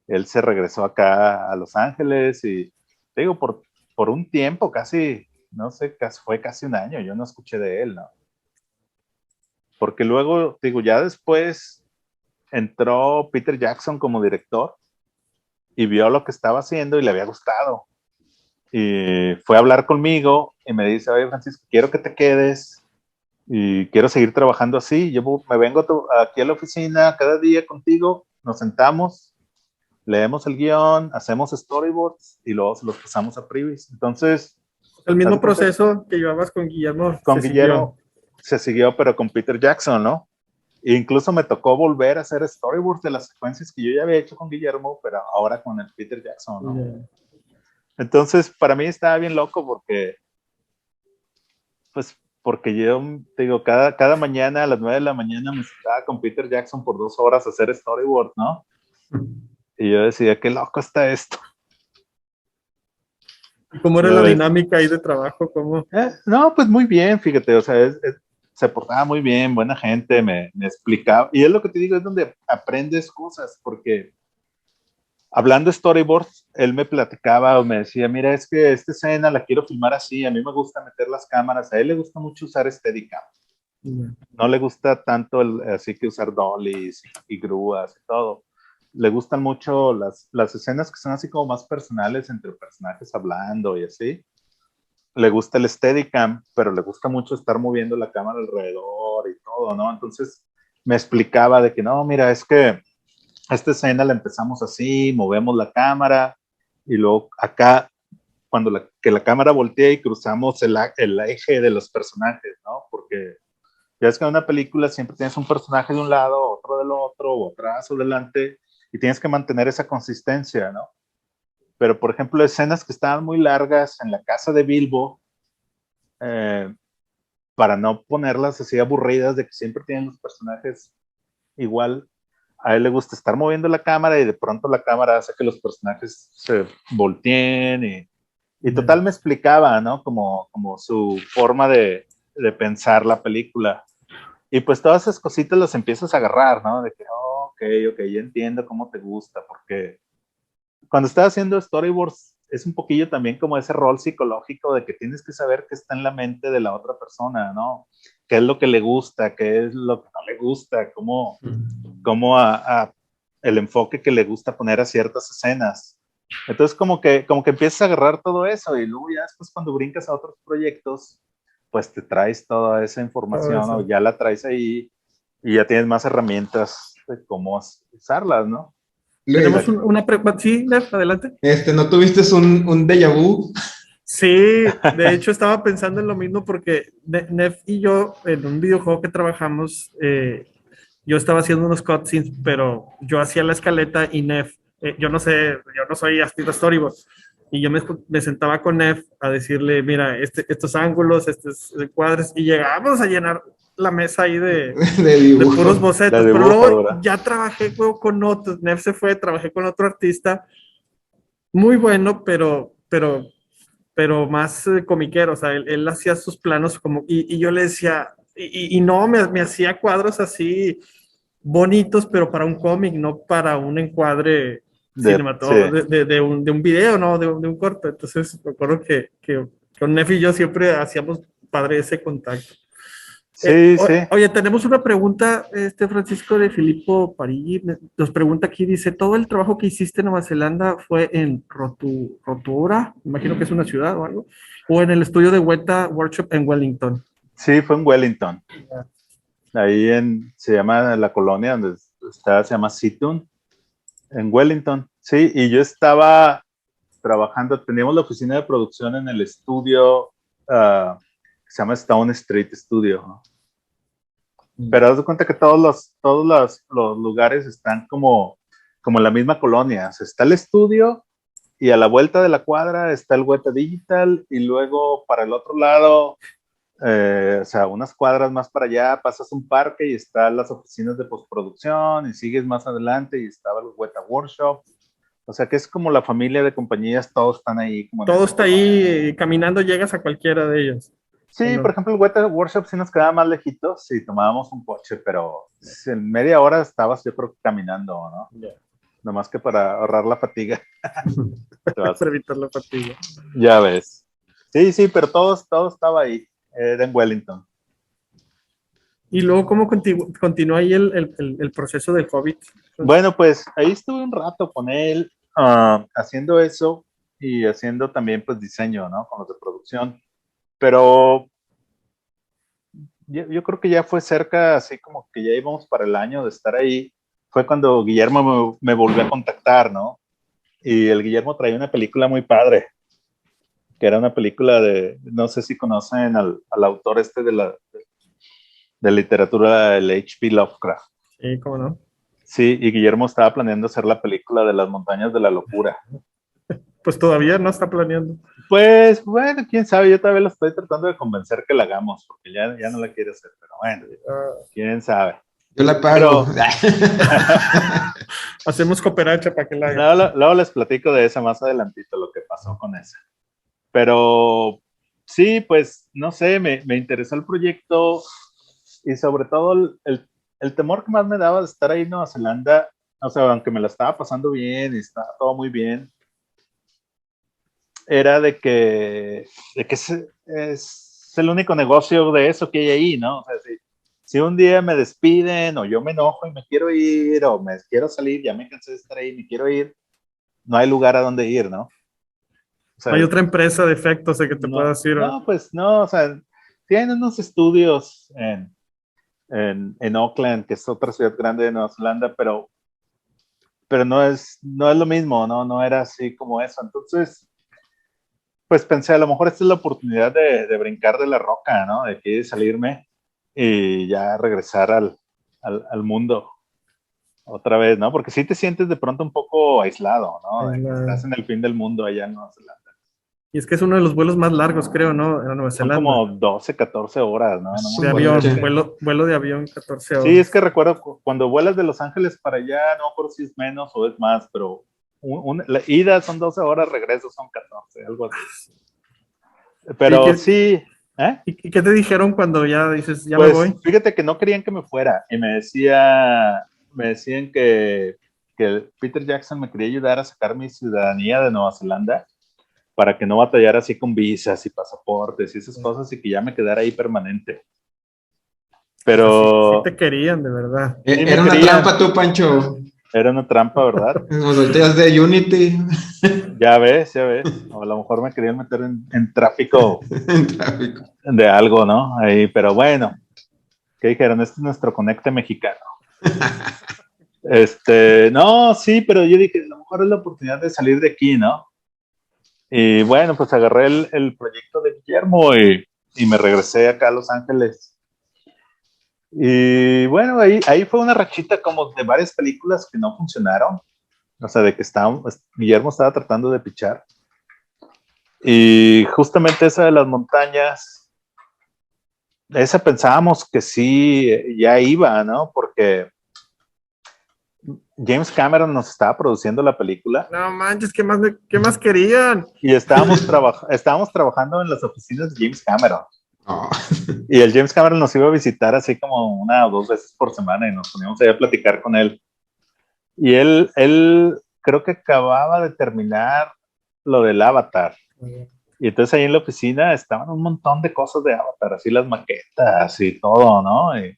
Él se regresó acá a Los Ángeles y, te digo, por un tiempo, casi, no sé, fue casi un año, yo no escuché de él, ¿no? Porque luego, digo, ya después entró Peter Jackson como director y vio lo que estaba haciendo y le había gustado. Y fue a hablar conmigo y me dice, oye, Francisco, quiero que te quedes y quiero seguir trabajando así. Yo me vengo aquí a la oficina cada día contigo, nos sentamos, leemos el guión, hacemos storyboards y luego se los pasamos a Privis. Entonces, El haz mismo de cuenta, proceso que llevabas con Guillermo con se siguió. Guillermo se siguió, pero con Peter Jackson, ¿no? E incluso me tocó volver a hacer storyboards de las secuencias que yo ya había hecho con Guillermo, pero ahora con el Peter Jackson, ¿no? Ya. Entonces, para mí estaba bien loco porque yo, te digo, cada mañana a las 9 de la mañana me sentaba con Peter Jackson por 2 horas a hacer storyboard, ¿no? Y yo decía, qué loco está esto. ¿Y cómo era la dinámica ahí de trabajo? ¿Cómo? No, pues muy bien, fíjate, o sea, se portaba muy bien, buena gente, me explicaba. Y es lo que te digo, es donde aprendes cosas, porque hablando de storyboards, él me platicaba o me decía, mira, es que esta escena la quiero filmar así, a mí me gusta meter las cámaras, a él le gusta mucho usar Steadicam, Ya. no le gusta tanto así que usar dollies y grúas y todo. Le gustan mucho las escenas que son así como más personales entre personajes hablando y así. Le gusta el Steadicam, pero le gusta mucho estar moviendo la cámara alrededor y todo, ¿no? Entonces me explicaba de que no, mira, es que esta escena la empezamos así, movemos la cámara y luego acá, que la cámara voltea y cruzamos el eje de los personajes, ¿no? Porque ya es que en una película siempre tienes un personaje de un lado, otro del otro, o atrás o delante, y tienes que mantener esa consistencia, ¿no? Pero, por ejemplo, escenas que estaban muy largas en la casa de Bilbo, eh, para no ponerlas así aburridas de que siempre tienen los personajes igual, a él le gusta estar moviendo la cámara y de pronto la cámara hace que los personajes se volteen y Ya. total me explicaba, ¿no? Como su forma de pensar la película. Y pues todas esas cositas las empiezas a agarrar, ¿no? De que, oh, ok, ya entiendo cómo te gusta, porque cuando estaba haciendo storyboards, es un poquillo también como ese rol psicológico de que tienes que saber qué está en la mente de la otra persona, ¿no? Qué es lo que le gusta, qué es lo que no le gusta, cómo el enfoque que le gusta poner a ciertas escenas. Entonces como que empiezas a agarrar todo eso y luego ya después cuando brincas a otros proyectos, pues te traes toda esa Todo información o eso. ya la traes ahí y ya tienes más herramientas de cómo usarlas, ¿no? Tenemos Luis, una pregunta. Sí, Nef, adelante. ¿no tuviste un déjà vu? Sí, de hecho estaba pensando en lo mismo porque Nef y yo, en un videojuego que trabajamos, yo estaba haciendo unos cutscenes, pero yo hacía la escaleta y Nef, yo no sé, yo no soy artista storyboard, y yo me sentaba con Nef a decirle, mira, estos ángulos, estos cuadros, y llegábamos a llenar la mesa ahí De de puros dibujo. La bocetos, pero luego dibujadora. ya trabajé con otros, Nef se fue, trabajé con otro artista, muy bueno, pero más comiquero, o sea, él hacía sus planos como, y yo le decía, y no, me hacía cuadros así bonitos, pero para un cómic, no para un encuadre Sí, cinematográfico, de un video, ¿no? De un corto. Entonces, me acuerdo que con Nefi y yo siempre hacíamos padre ese contacto. sí, sí. Oye, tenemos una pregunta, Francisco de Filippo Parigi, nos pregunta aquí, dice, ¿todo el trabajo que hiciste en Nueva Zelanda fue en Rotorua? Imagino que es una ciudad o algo, o en el estudio de Weta Workshop en Wellington. Sí, fue en Wellington. Ahí se llama la colonia donde está, se llama Situn, en Wellington. Sí, y yo estaba trabajando, teníamos la oficina de producción en el estudio que se llama Stone Street Studio, ¿no? Pero haz de cuenta que todos los lugares están como en la misma colonia. O sea, está el estudio y a la vuelta de la cuadra está el Weta Digital y luego para el otro lado, o sea, unas cuadras más para allá pasas un parque y están las oficinas de postproducción y sigues más adelante y estaba el Weta Workshop. O sea, que es como la familia de compañías, todos están ahí como en Todo esa está colonia. ahí, caminando llegas a cualquiera de ellos. ¿O Sí, por no? ejemplo, el Weta Workshop sí nos quedaba más lejitos si tomábamos un coche, pero en media hora estabas, yo creo que caminando, ¿no? Yeah. Nomás que para ahorrar la fatiga. Para evitar la fatiga. Ya ves. Sí, sí, pero todo estaba ahí. Era en Wellington. Y luego, ¿cómo continúa ahí el proceso del Hobbit? Bueno, pues ahí estuve un rato con él haciendo eso y haciendo también pues diseño, ¿no? Con los de producción. Pero yo creo que ya fue cerca, así como que ya íbamos para el año de estar ahí. Fue cuando Guillermo me volvió a contactar, ¿no? Y el Guillermo traía una película muy padre, que era una película no sé si conocen al autor de literatura, el H.P. Lovecraft. Sí, cómo no. Sí, y Guillermo estaba planeando hacer la película de las montañas de la locura. Pues todavía no está planeando. Pues bueno, quién sabe, yo todavía lo estoy tratando de convencer que la hagamos, porque ya no la quiere hacer, pero bueno, quién sabe. Yo la pago. Pero hacemos cooperacha para que la haga. luego les platico de esa más adelantito, lo que pasó con esa. Pero sí, pues no sé, me interesó el proyecto y sobre todo el temor que más me daba de estar ahí en Nueva Zelanda, o sea, aunque me la estaba pasando bien y estaba todo muy bien, era de que es el único negocio de eso que hay ahí, ¿no? O sea, si un día me despiden o yo me enojo y me quiero ir o me quiero salir, ya me cansé de estar ahí, me quiero ir, no hay lugar a donde ir, ¿no? O No hay sea, otra empresa de efectos de que te pueda no, decir. no, pues no, o sea, tienen unos estudios en Auckland, que es otra ciudad grande de Nueva Zelanda, pero no es lo mismo, no era así como eso. Entonces, pues pensé, a lo mejor esta es la oportunidad de brincar de la roca, ¿no? De aquí salirme y ya regresar al mundo otra vez, ¿no? Porque sí te sientes de pronto un poco aislado, ¿no? De que estás en el fin del mundo allá en Nueva Zelanda. Y es que es uno de los vuelos más largos, creo, ¿no? En Nueva Son Zelanda. como 12, 14 horas, ¿no? No me De acuerdo. avión, Mucha. vuelo de avión, 14 Sí, es horas. que recuerdo cuando vuelas de Los Ángeles para allá, no me acuerdo si es menos o es más, pero la ida son 12 horas, regreso son 14, algo así. ¿Y Pero qué, sí, ¿eh? y qué te dijeron cuando ya dices, ya me Pues voy? fíjate que no querían que me fuera y me decían que Peter Jackson me quería ayudar a sacar mi ciudadanía de Nueva Zelanda para que no batallara así con visas y pasaportes y esas cosas y que ya me quedara ahí permanente. Pero Sí te querían, de verdad. sí me Era una querían, trampa tú, Pancho. era una trampa, ¿verdad? Pues ahorita ya es de Unity. Ya ves, ya ves. O a lo mejor me querían meter en tráfico En tráfico. de algo, ¿no? Ahí, pero bueno, ¿qué dijeron? Este es nuestro conecte mexicano. No, sí, pero yo dije, a lo mejor es la oportunidad de salir de aquí, ¿no? Y bueno, pues agarré el proyecto de Guillermo y me regresé acá a Los Ángeles. Y bueno, ahí fue una rachita como de varias películas que no funcionaron. O sea, de que Guillermo estaba tratando de pichar. Y justamente esa de las montañas, esa pensábamos que sí, ya iba, ¿no? Porque James Cameron nos estaba produciendo la película No manches, qué más querían? y estábamos trabajando en las oficinas de James Cameron. No. Y el James Cameron nos iba a visitar así como 1 o 2 veces por semana y nos poníamos ahí a platicar con él. Y él creo que acababa de terminar lo del Avatar. Y entonces ahí en la oficina estaban un montón de cosas de Avatar, así las maquetas y todo, ¿no? Y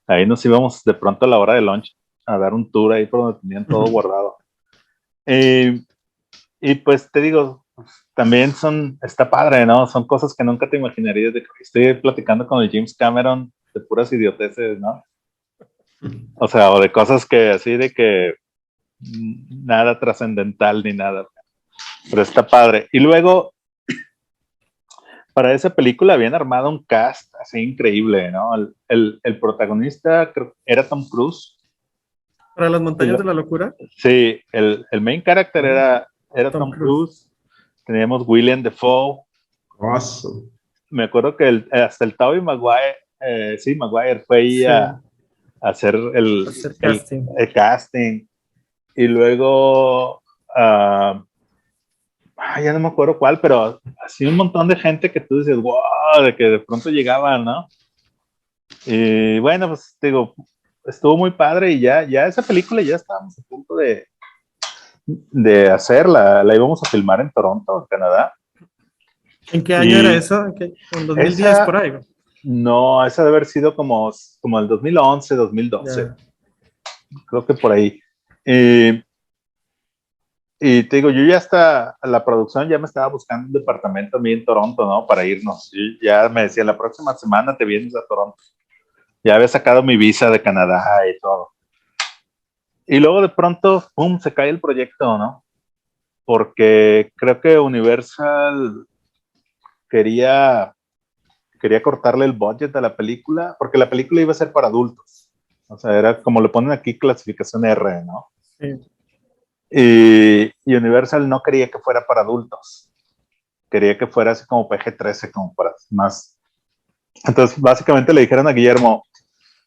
ahí nos íbamos de pronto a la hora de lunch a dar un tour ahí por donde tenían todo guardado. Y pues te digo, también está padre, ¿no? Son cosas que nunca te imaginarías de que estoy platicando con el James Cameron de puras idioteces, ¿no? O sea, o de cosas que así de que nada trascendental ni nada. Pero está padre. Y luego, para esa película habían armado un cast así increíble, ¿no? El protagonista creo, era Tom Cruise. ¿Para las montañas de la locura? Sí, el main character era Tom Tom Cruise. Cruise. Teníamos William Dafoe. Oso. Me acuerdo que hasta el Tobey Maguire, sí, Maguire fue ahí Sí, a hacer hacer casting. el casting. Y luego, ya no me acuerdo cuál, pero así un montón de gente que tú dices, wow, de que de pronto llegaban, ¿no? Y bueno, pues digo, estuvo muy padre y ya esa película ya estábamos a punto de hacerla. La íbamos a filmar en Toronto, en Canadá. ¿En qué año era Y eso? ¿En 2010 por esa, ahí? no, esa debe haber sido como el 2011, 2012. Ya. Creo que por ahí. Y, y te digo, yo ya hasta la producción ya me estaba buscando un departamento a mí en Toronto, ¿no? Para irnos. Y ya me decía, la próxima semana te vienes a Toronto. Ya había sacado mi visa de Canadá y todo. Y luego de pronto, ¡pum!, se cae el proyecto, ¿no? Porque creo que Universal quería, quería cortarle el budget a la película, porque la película iba a ser para adultos. O sea, era como le ponen aquí clasificación R, ¿no? Sí. Y Universal no quería que fuera para adultos. Quería que fuera así como PG-13, como para más. Entonces, básicamente le dijeron a Guillermo,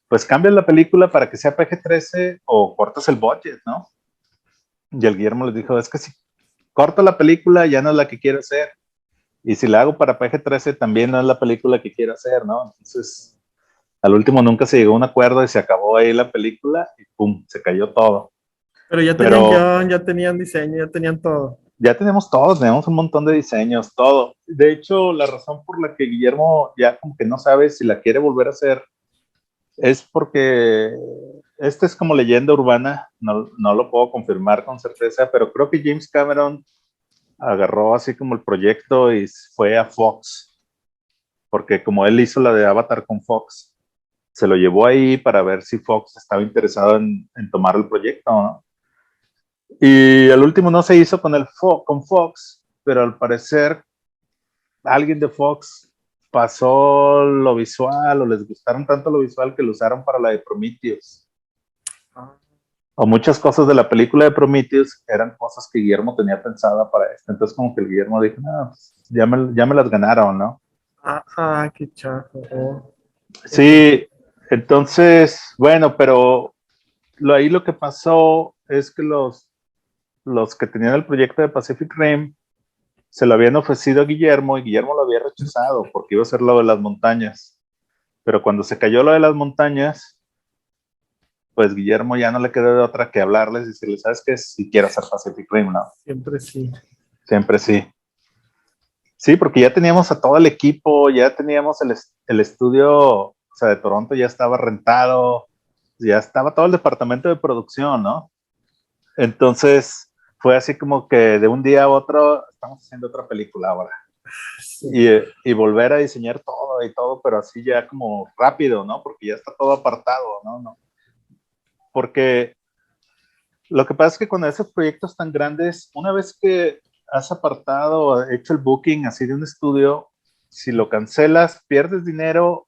pues cambia la película para que sea PG-13 o cortas el budget, ¿no? Y el Guillermo les dijo, es que si corto la película ya no es la que quiero hacer. Y si la hago para PG-13 también no es la película que quiero hacer, ¿no? Entonces, al último nunca se llegó a un acuerdo y se acabó ahí la película y pum, se cayó todo. Pero ya tenían Pero guión, ya tenían diseño, ya tenían todo. ya tenemos todos, tenemos un montón de diseños, todo. De hecho, la razón por la que Guillermo ya como que no sabe si la quiere volver a hacer es porque este es como leyenda urbana, no lo puedo confirmar con certeza, pero creo que James Cameron agarró así como el proyecto y fue a Fox, porque como él hizo la de Avatar con Fox, se lo llevó ahí para ver si Fox estaba interesado en tomar el proyecto, ¿no? Y al último no se hizo con Fox, pero al parecer alguien de Fox pasó lo visual o les gustaron tanto lo visual que lo usaron para la de Prometheus. O muchas cosas de la película de Prometheus eran cosas que Guillermo tenía pensada para esto. Entonces como que el Guillermo dijo, no, pues ya me las ganaron, ¿no? Qué chajo. Oh. Sí, entonces, bueno, pero ahí lo que pasó es que los que tenían el proyecto de Pacific Rim se lo habían ofrecido a Guillermo y Guillermo lo había rechazado porque iba a ser lo de las montañas. Pero cuando se cayó lo de las montañas, pues Guillermo ya no le quedó de otra que hablarles y decirles, ¿sabes qué? Si quiero hacer Pacific Rim, ¿no? Siempre sí. Siempre sí. Sí, porque ya teníamos a todo el equipo, ya teníamos el estudio, o sea, de Toronto ya estaba rentado, ya estaba todo el departamento de producción, ¿no? Entonces fue así como que de un día a otro estamos haciendo otra película ahora. Y volver a diseñar todo y todo, pero así ya como rápido, ¿no? Porque ya está todo apartado, ¿no? Porque lo que pasa es que con esos proyectos tan grandes, una vez que has apartado, hecho el booking así de un estudio, si lo cancelas, pierdes dinero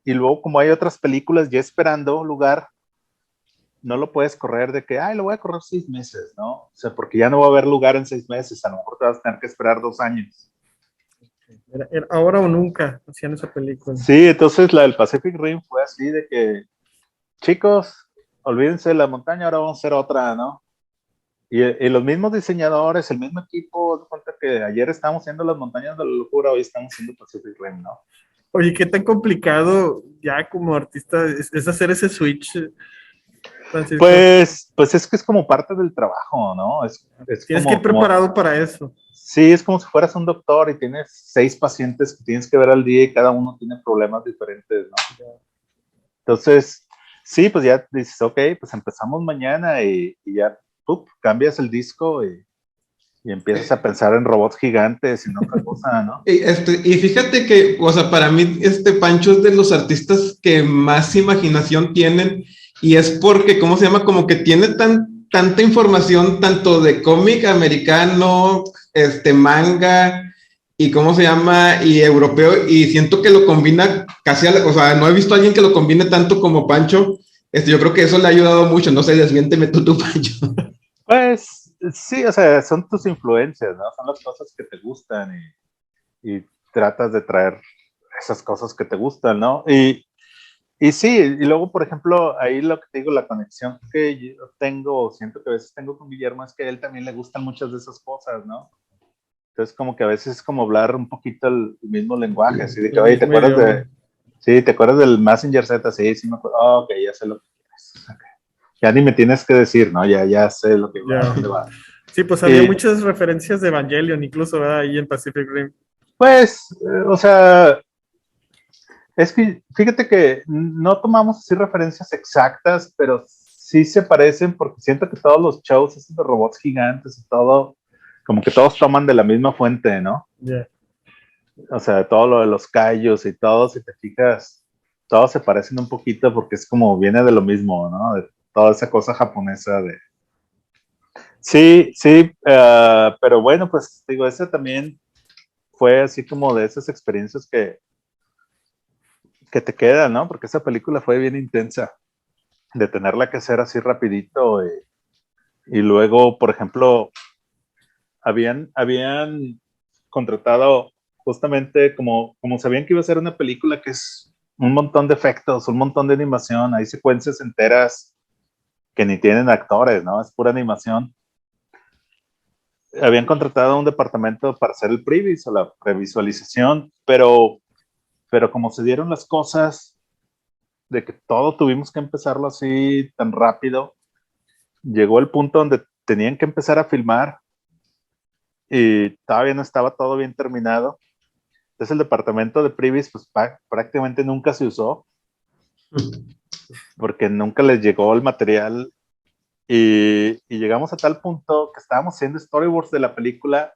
y luego como hay otras películas ya esperando lugar, no lo puedes correr de que, ay, lo voy a correr 6 meses, ¿no? O sea, porque ya no va a haber lugar en 6 meses, a lo mejor te vas a tener que esperar 2 años. Era ahora o nunca hacían esa película. Sí, entonces la del Pacific Rim fue así de que, chicos, olvídense de la montaña, ahora vamos a hacer otra, ¿no? Y los mismos diseñadores, el mismo equipo, de cuenta que ayer estábamos haciendo las montañas de la locura, hoy estamos haciendo Pacific Rim, ¿no? Oye, qué tan complicado ya como artista es hacer ese switch, Francisco. Pues es que es como parte del trabajo, ¿no? Es Tienes que ir como, preparado para eso. sí, es como si fueras un doctor y tienes 6 pacientes que tienes que ver al día y cada uno tiene problemas diferentes, ¿no? Entonces, sí, pues ya dices, ok, pues empezamos mañana y ya, cambias el disco y empiezas a pensar en robots gigantes y en otra cosa, ¿no? Y fíjate que, o sea, para mí, Pancho es de los artistas que más imaginación tienen, y es porque, ¿cómo se llama? Como que tiene tanta información, tanto de cómic americano, manga, y cómo se llama, y europeo, y siento que lo combina casi, o sea, no he visto a alguien que lo combine tanto como Pancho. Yo creo que eso le ha ayudado mucho, no sé, desmiénteme tú, Pancho. Pues sí, o sea, son tus influencias, ¿no? Son las cosas que te gustan y tratas de traer esas cosas que te gustan, ¿no? Y sí, y luego, por ejemplo, ahí lo que te digo, la conexión que yo tengo, siento que a veces tengo con Guillermo, es que a él también le gustan muchas de esas cosas, ¿no? Entonces, como que a veces es como hablar un poquito el mismo lenguaje, así de que, El oye, ¿te mismo acuerdas idioma. sí, ¿te acuerdas del Messenger Z? Sí, sí me acuerdo. Oh, ok, ya sé lo que quieres. Okay. Ya ni me tienes que decir, ¿no? Ya sé lo que va, a Ya. dónde va. Sí, pues había Y, muchas referencias de Evangelion, incluso, ¿verdad? Ahí en Pacific Rim. pues, o sea, es que fíjate que no tomamos así referencias exactas, pero sí se parecen porque siento que todos los shows, esos de robots gigantes y todo, como que todos toman de la misma fuente, ¿no? Ya. O sea, todo lo de los callos y todo, si te fijas, todos se parecen un poquito porque es como viene de lo mismo, ¿no? De toda esa cosa japonesa de... Sí, sí, pero bueno, pues digo, ese también fue así como de esas experiencias que te quedan, ¿no? Porque esa película fue bien intensa, de tenerla que hacer así rapidito y luego, por ejemplo, habían contratado justamente como sabían que iba a ser una película que es un montón de efectos, un montón de animación, hay secuencias enteras que ni tienen actores, ¿no? Es pura animación. Habían contratado un departamento para hacer el previs o la previsualización, pero como se dieron las cosas de que todo tuvimos que empezarlo así tan rápido, llegó el punto donde tenían que empezar a filmar y todavía no estaba todo bien terminado. Entonces el departamento de Privis pues prácticamente nunca se usó porque nunca les llegó el material y llegamos a tal punto que estábamos haciendo storyboards de la película.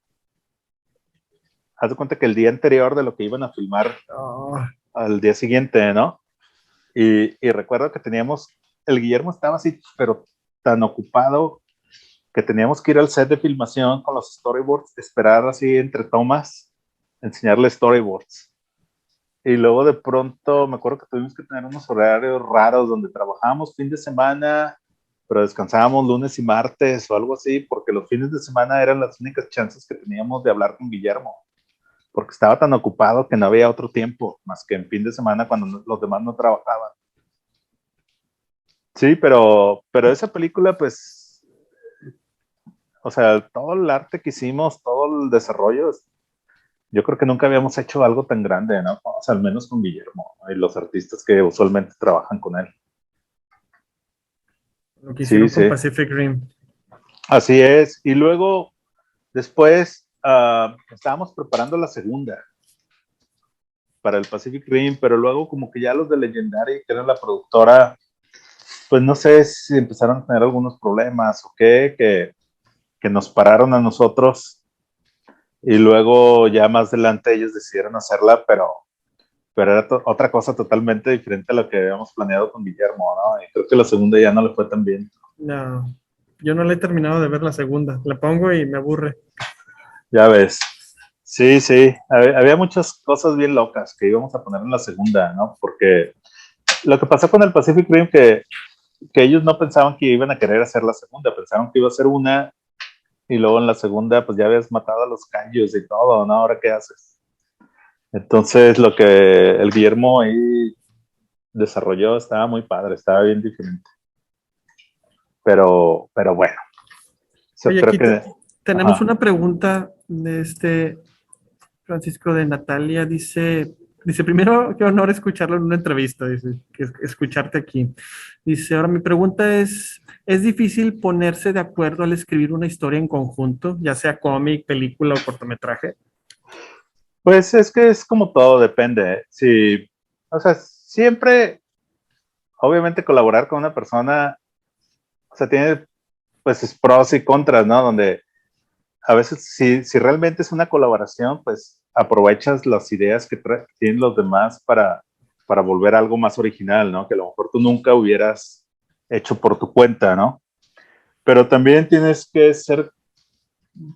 Haz de cuenta que el día anterior de lo que iban a filmar Oh, al día siguiente, ¿no? Y recuerdo que el Guillermo estaba así, pero tan ocupado que teníamos que ir al set de filmación con los storyboards, esperar así entre tomas, enseñarle storyboards. Y luego de pronto me acuerdo que tuvimos que tener unos horarios raros donde trabajábamos fin de semana, pero descansábamos lunes y martes o algo así, porque los fines de semana eran las únicas chances que teníamos de hablar con Guillermo, porque estaba tan ocupado que no había otro tiempo más que en fin de semana cuando los demás no trabajaban. Sí, pero esa película, pues, o sea, todo el arte que hicimos, todo el desarrollo, yo creo que nunca habíamos hecho algo tan grande, ¿no? O sea, al menos con Guillermo, ¿no? Y los artistas que usualmente trabajan con él. lo que Sí, hicieron con sí. Pacific Rim. Así es. Y luego, después, estábamos preparando la segunda para el Pacific Rim, pero luego como que ya los de Legendary, que era la productora, pues no sé si empezaron a tener algunos problemas o qué, que nos pararon a nosotros y luego ya más adelante ellos decidieron hacerla, pero era otra cosa totalmente diferente a lo que habíamos planeado con Guillermo, ¿no? Y creo que la segunda ya no le fue tan bien. No, yo no le he terminado de ver la segunda. La pongo y me aburre. Ya ves. Sí, sí. Había muchas cosas bien locas que íbamos a poner en la segunda, ¿no? Porque lo que pasó con el Pacific Rim que ellos no pensaban que iban a querer hacer la segunda, pensaron que iba a ser una y luego en la segunda pues ya habías matado a los kaijus y todo, ¿no? ¿Ahora qué haces? Entonces lo que el Guillermo ahí desarrolló estaba muy padre, estaba bien diferente. Pero bueno, yo Oye, creo aquí que... tenemos Ajá. una pregunta de Francisco de Natalia. Dice, primero, qué honor escucharlo en una entrevista, dice, escucharte aquí. Dice, ahora mi pregunta ¿es difícil ponerse de acuerdo al escribir una historia en conjunto, ya sea cómic, película o cortometraje? Pues es que es como todo, depende. Sí, o sea, siempre, obviamente colaborar con una persona, o sea, tiene pues sus pros y contras, ¿no? Donde a veces si realmente es una colaboración, pues aprovechas las ideas que tienen los demás para volver algo más original, ¿no? Que a lo mejor tú nunca hubieras hecho por tu cuenta, ¿no? Pero también tienes que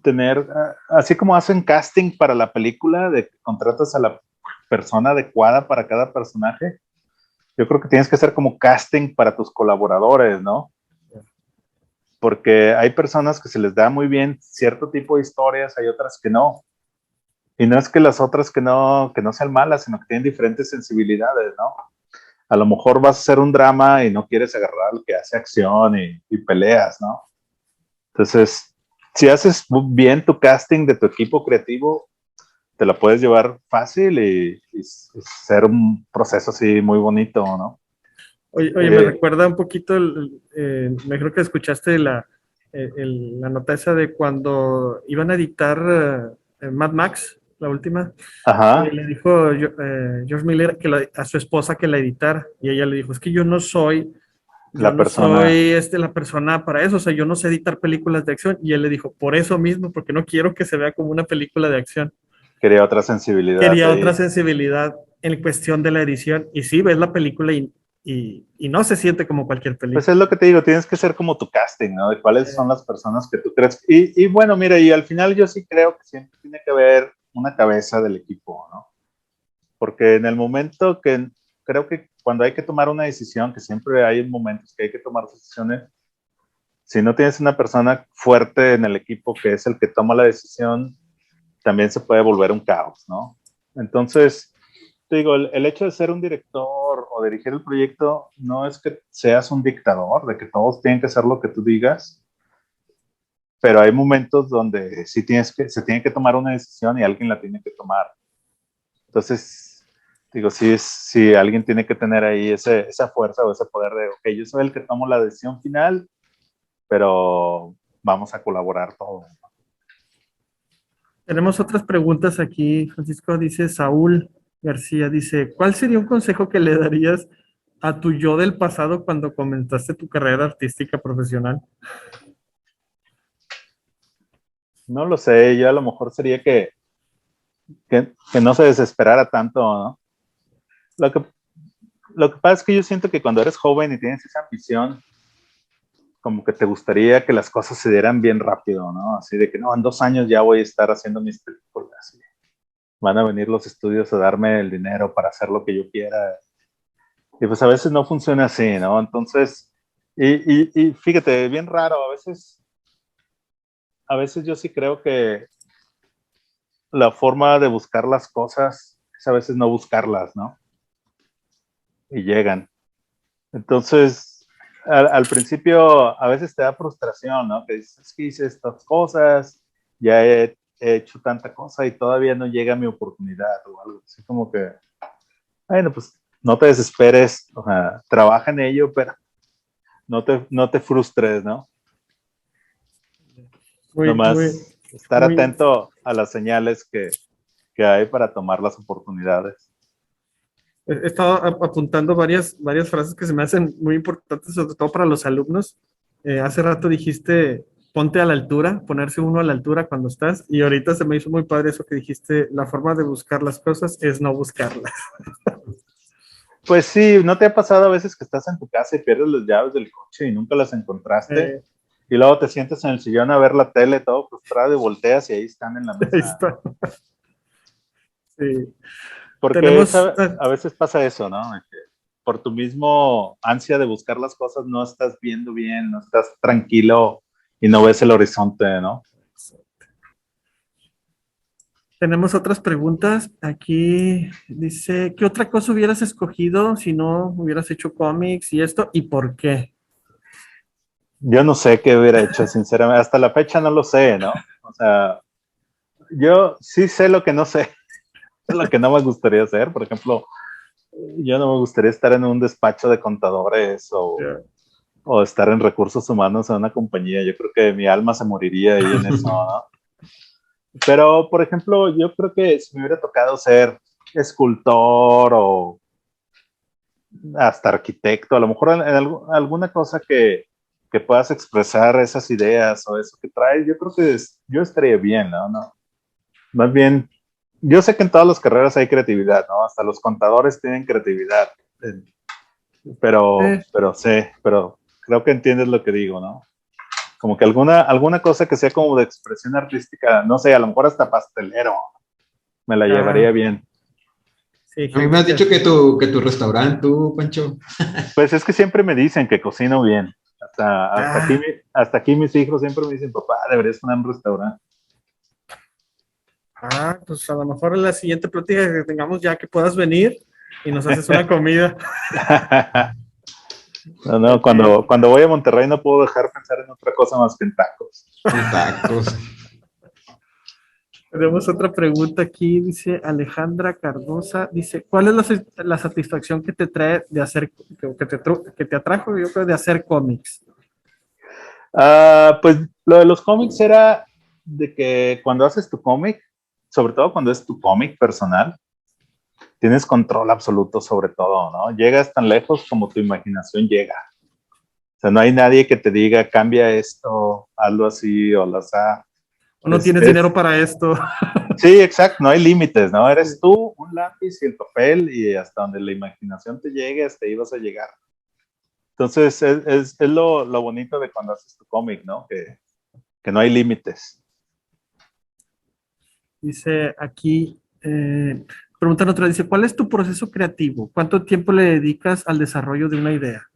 tener, así como hacen casting para la película, de que contratas a la persona adecuada para cada personaje, yo creo que tienes que hacer como casting para tus colaboradores, ¿no? Porque hay personas que se les da muy bien cierto tipo de historias, hay otras que no. Y no es que las otras que no sean malas, sino que tienen diferentes sensibilidades, ¿no? A lo mejor vas a hacer un drama y no quieres agarrar al que hace acción y peleas, ¿no? Entonces, si haces bien tu casting de tu equipo creativo, te la puedes llevar fácil y ser un proceso así muy bonito, ¿no? Oye, me recuerda un poquito, me creo que escuchaste la nota esa de cuando iban a editar Mad Max, la última, que Ajá, le dijo George Miller a su esposa que la editara, y ella le dijo, es que yo la no persona, soy la persona para eso, o sea, yo no sé editar películas de acción, y él le dijo, por eso mismo, porque no quiero que se vea como una película de acción. quería otra sensibilidad Quería otra ahí. sensibilidad en cuestión de la edición, y sí, ves la película y no se siente como cualquier Pues película. es lo que te digo, tienes que ser como tu casting, ¿no? De cuáles son las personas que tú crees. Y bueno, mira, y al final yo sí creo que siempre tiene que haber una cabeza del equipo, ¿no? Porque en el momento que creo que cuando hay que tomar una decisión, que siempre hay momentos que hay que tomar decisiones, si no tienes una persona fuerte en el equipo que es el que toma la decisión, también se puede volver un caos, ¿no? Entonces, te digo, el hecho de ser un director o dirigir el proyecto no es que seas un dictador, de que todos tienen que hacer lo que tú digas, pero hay momentos donde sí se tiene que tomar una decisión y alguien la tiene que tomar. Entonces, digo, sí alguien tiene que tener ahí esa fuerza o ese poder de, ok, yo soy el que tomo la decisión final, pero vamos a colaborar todos. Tenemos otras preguntas aquí. Francisco dice, Saúl García dice, ¿cuál sería un consejo que le darías a tu yo del pasado cuando comenzaste tu carrera artística profesional? No lo sé, yo a lo mejor sería que no se desesperara tanto, ¿no? Lo que, lo que pasa es que yo siento que cuando eres joven y tienes esa ambición, como que te gustaría que las cosas se dieran bien rápido, ¿no? Así de que no, en 2 años ya voy a estar haciendo mis películas. Van a venir los estudios a darme el dinero para hacer lo que yo quiera. Y pues a veces no funciona así, ¿no? Entonces, y fíjate, bien raro, a veces yo sí creo que la forma de buscar las cosas es a veces no buscarlas, ¿no? Y llegan. Entonces, al principio a veces te da frustración, ¿no? Que dices, es que hice estas cosas, ya he hecho tanta cosa y todavía no llega mi oportunidad o algo así como que, bueno, pues no te desesperes, o sea, trabaja en ello, pero no te frustres, ¿no? Muy, muy, Nomás estar muy, atento a las señales que hay para tomar las oportunidades. He estado apuntando varias frases que se me hacen muy importantes, sobre todo para los alumnos. Hace rato dijiste, ponte a la altura, ponerse uno a la altura cuando estás, y ahorita se me hizo muy padre eso que dijiste, la forma de buscar las cosas es no buscarlas. Pues sí, ¿no te ha pasado a veces que estás en tu casa y pierdes las llaves del coche y nunca las encontraste? Y luego te sientes en el sillón a ver la tele todo frustrado y volteas y ahí están en la Ahí mesa. está. Sí. Porque a veces pasa eso, ¿no? Que por tu mismo ansia de buscar las cosas no estás viendo bien, no estás tranquilo y no ves el horizonte, ¿no? Tenemos otras preguntas. Aquí dice, ¿qué otra cosa hubieras escogido si no hubieras hecho cómics y esto? ¿Y por qué? Yo no sé qué hubiera hecho, sinceramente. Hasta la fecha no lo sé, ¿no? O sea, yo sí sé lo que no sé, lo que no me gustaría hacer. Por ejemplo, yo no me gustaría estar en un despacho de contadores o estar en recursos humanos en una compañía. Yo creo que mi alma se moriría ahí en eso, ¿no? Pero, por ejemplo, yo creo que si me hubiera tocado ser escultor o hasta arquitecto, a lo mejor en alguna cosa que puedas expresar esas ideas o eso que traes, yo creo que yo estaría bien, ¿no? Más bien, yo sé que en todas las carreras hay creatividad, ¿no? Hasta los contadores tienen creatividad, pero creo que entiendes lo que digo, ¿no? Como que alguna cosa que sea como de expresión artística, no sé, a lo mejor hasta pastelero, me la llevaría bien. Sí, A mí me has dicho que tu restaurante, tú, Pancho. Pues es que siempre me dicen que cocino bien. Hasta aquí mis hijos siempre me dicen, papá, deberías poner un restaurante. Pues a lo mejor en la siguiente plática que tengamos ya que puedas venir y nos haces una comida. No, Okay. cuando voy a Monterrey no puedo dejar pensar en otra cosa más que en tacos. En tacos. Tenemos otra pregunta aquí, dice Alejandra Cardosa, dice, ¿cuál es la satisfacción que te trae de hacer, que te atrajo, yo creo, de hacer cómics? Pues lo de los cómics era de que cuando haces tu cómic, sobre todo cuando es tu cómic personal, tienes control absoluto sobre todo, ¿no? Llegas tan lejos como tu imaginación llega. O sea, no hay nadie que te diga, cambia esto, hazlo así o lo así. ¿O no tienes dinero para esto? Sí, exacto, no hay límites, ¿no? Eres tú, un lápiz y el papel y hasta donde la imaginación te llegue, hasta ahí vas a llegar. Entonces, es lo bonito de cuando haces tu cómic, ¿no? Que no hay límites. Dice aquí, preguntan otra, dice, ¿cuál es tu proceso creativo? ¿Cuánto tiempo le dedicas al desarrollo de una idea?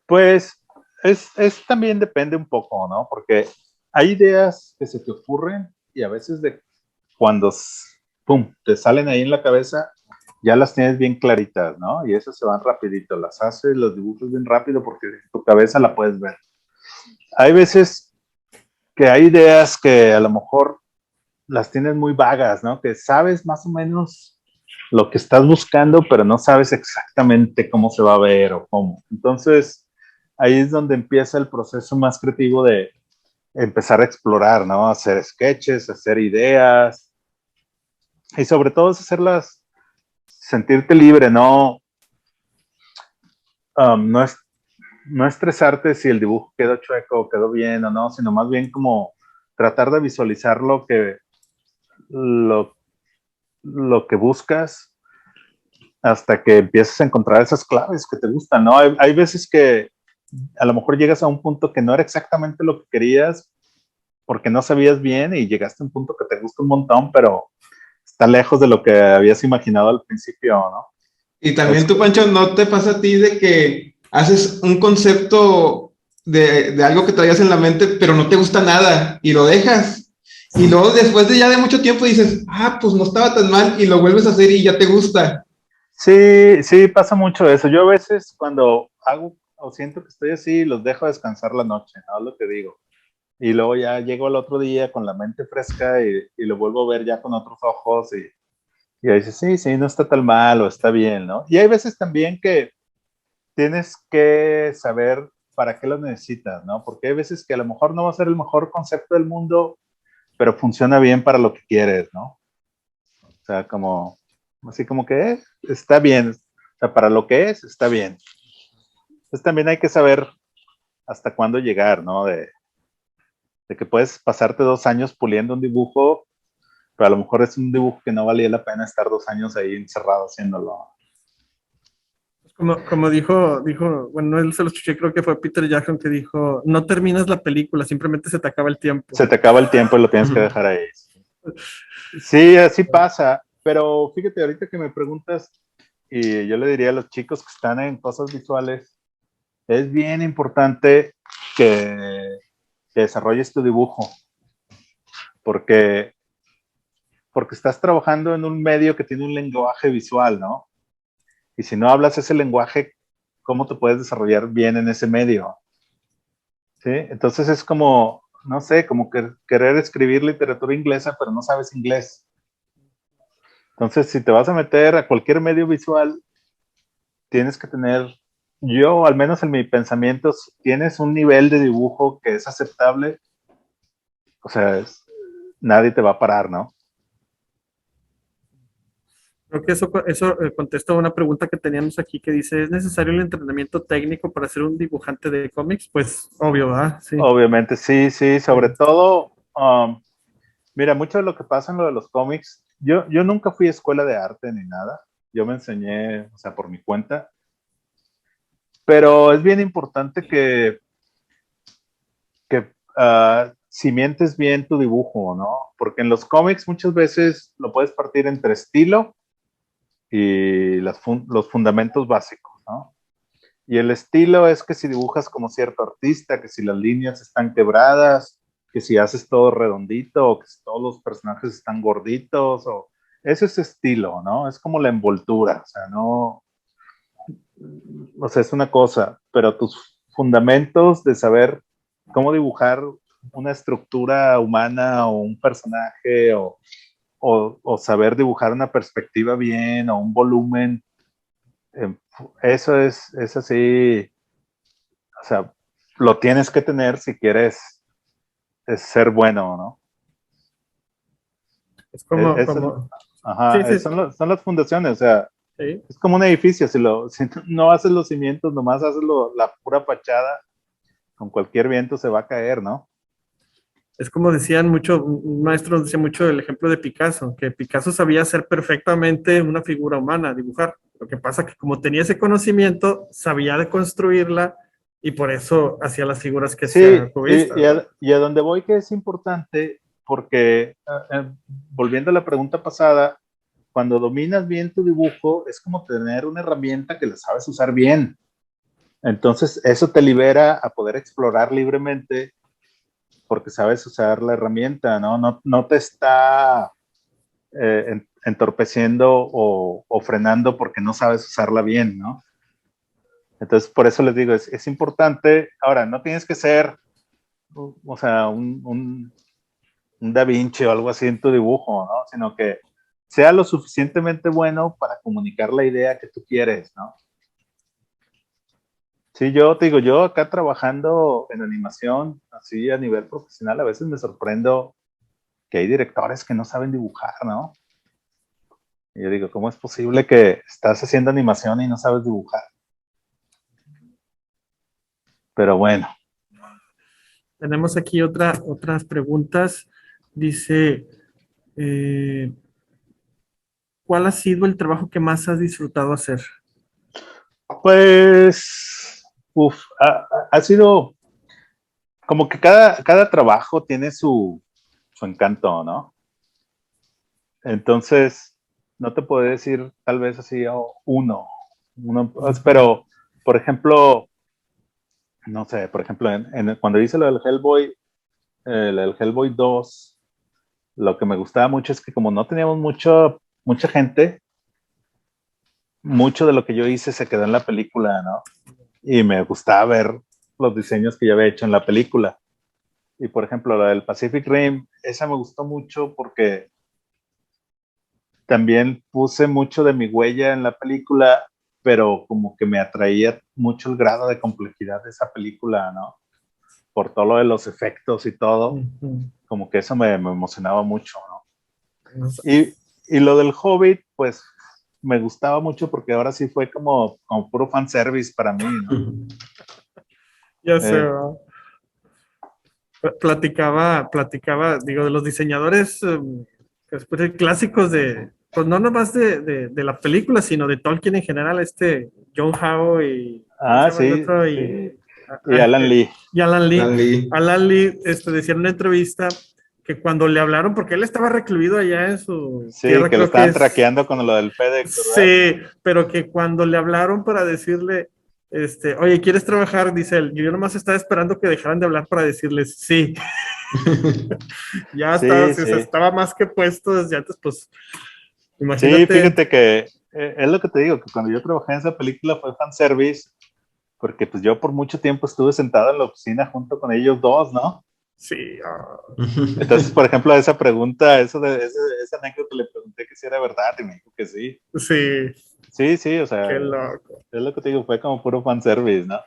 Pues también depende un poco, ¿no? Porque hay ideas que se te ocurren y a veces cuando, pum, te salen ahí en la cabeza, ya las tienes bien claritas, ¿no? Y esas se van rapidito, las haces, los dibujos bien rápido porque en tu cabeza la puedes ver. Hay veces que hay ideas que a lo mejor las tienes muy vagas, ¿no? Que sabes más o menos lo que estás buscando, pero no sabes exactamente cómo se va a ver o cómo. Entonces, ahí es donde empieza el proceso más creativo de empezar a explorar, ¿no? Hacer sketches, hacer ideas y sobre todo es hacerlas, sentirte libre, ¿no? No, no estresarte si el dibujo quedó chueco o quedó bien o no, sino más bien como tratar de visualizar lo, lo que buscas hasta que empiezas a encontrar esas claves que te gustan, ¿no? Hay veces que a lo mejor llegas a un punto que no era exactamente lo que querías porque no sabías bien y llegaste a un punto que te gusta un montón, pero está lejos de lo que habías imaginado al principio, ¿no? Y también tú, Pancho, ¿no te pasa a ti de que haces un concepto de algo que traías en la mente, pero no te gusta nada y lo dejas? Y luego después de ya de mucho tiempo dices, pues no estaba tan mal y lo vuelves a hacer y ya te gusta. Sí, pasa mucho eso. Yo a veces cuando hago o siento que estoy así, los dejo descansar la noche, ¿no? Lo que digo. Y luego ya llego al otro día con la mente fresca y lo vuelvo a ver ya con otros ojos y ahí dices, sí, no está tan mal o está bien, ¿no? Y hay veces también que tienes que saber para qué lo necesitas, ¿no? Porque hay veces que a lo mejor no va a ser el mejor concepto del mundo, pero funciona bien para lo que quieres, ¿no? O sea, así como que está bien, o sea, para lo que es, está bien. Entonces también hay que saber hasta cuándo llegar, ¿no? De que puedes pasarte 2 años puliendo un dibujo, pero a lo mejor es un dibujo que no valía la pena estar 2 años ahí encerrado haciéndolo. Como dijo, bueno, él se lo escuché, creo que fue Peter Jackson que dijo, no terminas la película, simplemente se te acaba el tiempo. Se te acaba el tiempo y lo tienes que dejar ahí. Sí, así pasa, pero fíjate, ahorita que me preguntas, y yo le diría a los chicos que están en cosas visuales, es bien importante que desarrolles tu dibujo, porque, porque estás trabajando en un medio que tiene un lenguaje visual, ¿no? Y si no hablas ese lenguaje, ¿cómo te puedes desarrollar bien en ese medio? ¿Sí? Entonces es como, no sé, como querer escribir literatura inglesa, pero no sabes inglés. Entonces, si te vas a meter a cualquier medio visual, tienes que tener, yo al menos en mi pensamiento, si tienes un nivel de dibujo que es aceptable, o sea, nadie te va a parar, ¿no? Creo que eso contesta una pregunta que teníamos aquí que dice, ¿es necesario el entrenamiento técnico para ser un dibujante de cómics? Pues obvio, ¿verdad? Sí. Obviamente, sí, sí, sobre todo, mira, mucho de lo que pasa en lo de los cómics, yo nunca fui a escuela de arte ni nada, yo me enseñé, o sea, por mi cuenta, pero es bien importante que cimientes bien tu dibujo, ¿no? Porque en los cómics muchas veces lo puedes partir entre estilo y los fundamentos básicos, ¿no? Y el estilo es que si dibujas como cierto artista, que si las líneas están quebradas, que si haces todo redondito, o que si todos los personajes están gorditos, eso es estilo, ¿no? Es como la envoltura, o sea, no, o sea, es una cosa, pero tus fundamentos de saber cómo dibujar una estructura humana o un personaje o saber dibujar una perspectiva bien o un volumen, eh, eso es así, o sea, lo tienes que tener si quieres ser bueno, ¿no? Es Es, como, sí, ajá, sí, son las fundaciones, o sea, sí. es como un edificio, si no haces los cimientos, nomás haces la pura fachada, con cualquier viento se va a caer, ¿no? Es como decían mucho, un maestro nos decía mucho el ejemplo de Picasso, que Picasso sabía hacer perfectamente una figura humana, dibujar. Lo que pasa que como tenía ese conocimiento, sabía de construirla y por eso hacía las figuras que Sí, hacía cubista. y a donde voy que es importante, porque volviendo a la pregunta pasada, cuando dominas bien tu dibujo, es como tener una herramienta que la sabes usar bien. Entonces, eso te libera a poder explorar libremente porque sabes usar la herramienta, ¿no? No te está entorpeciendo o frenando porque no sabes usarla bien, ¿no? Entonces, por eso les digo, es importante. Ahora, no tienes que ser, o sea, un Da Vinci o algo así en tu dibujo, ¿no? Sino que sea lo suficientemente bueno para comunicar la idea que tú quieres, ¿no? Sí, yo te digo, yo acá trabajando en animación, así a nivel profesional, a veces me sorprendo que hay directores que no saben dibujar, ¿no? Y yo digo, ¿cómo es posible que estás haciendo animación y no sabes dibujar? Pero bueno, Tenemos aquí otras preguntas. Dice, eh, ¿cuál ha sido el trabajo que más has disfrutado hacer? pues, ha sido como que cada trabajo tiene su encanto, ¿no? Entonces, no te puedo decir tal vez así uno, pero, por ejemplo, no sé, por ejemplo, cuando hice lo del Hellboy, lo del Hellboy 2, lo que me gustaba mucho es que como no teníamos mucha gente, mucho de lo que yo hice se quedó en la película, ¿no? Y me gustaba ver los diseños que yo había hecho en la película. Y por ejemplo, la del Pacific Rim, esa me gustó mucho porque también puse mucho de mi huella en la película, pero como que me atraía mucho el grado de complejidad de esa película, ¿no? por todo lo de los efectos y todo, Ujú. como que eso me emocionaba mucho, ¿no? No sé. Y lo del Hobbit, pues me gustaba mucho porque ahora sí fue como puro fanservice para mí, ¿no? Ya sé, Eh, ¿verdad? Platicaba, digo, de los diseñadores después clásicos pues no nomás de la película, sino de Tolkien en general, John Howe y, ¿cómo se llama el sí, otro? sí. Y Alan Lee. Y Alan Lee. Dan Lee. Alan Lee decía en una entrevista que cuando le hablaron, porque él estaba recluido allá en su Sí, tierra, que lo creo que estaban es, traqueando con lo del FedEx, ¿verdad? sí, pero que cuando le hablaron para decirle, oye, ¿quieres trabajar? Dice él, yo nomás estaba esperando que dejaran de hablar para decirles sí. Ya estaba, Sí, si se sí. estaba más que puesto desde antes, pues Sí, imagínate. fíjate que es lo que te digo, que cuando yo trabajé en esa película fue fanservice, porque pues yo por mucho tiempo estuve sentado en la oficina junto con ellos dos, ¿no? Sí, Entonces, por ejemplo, esa pregunta, esa anécdota le pregunté que si era verdad y me dijo que sí. sí, Sí, sí, o sea, qué loco. es lo que te digo, fue como puro fanservice, ¿no?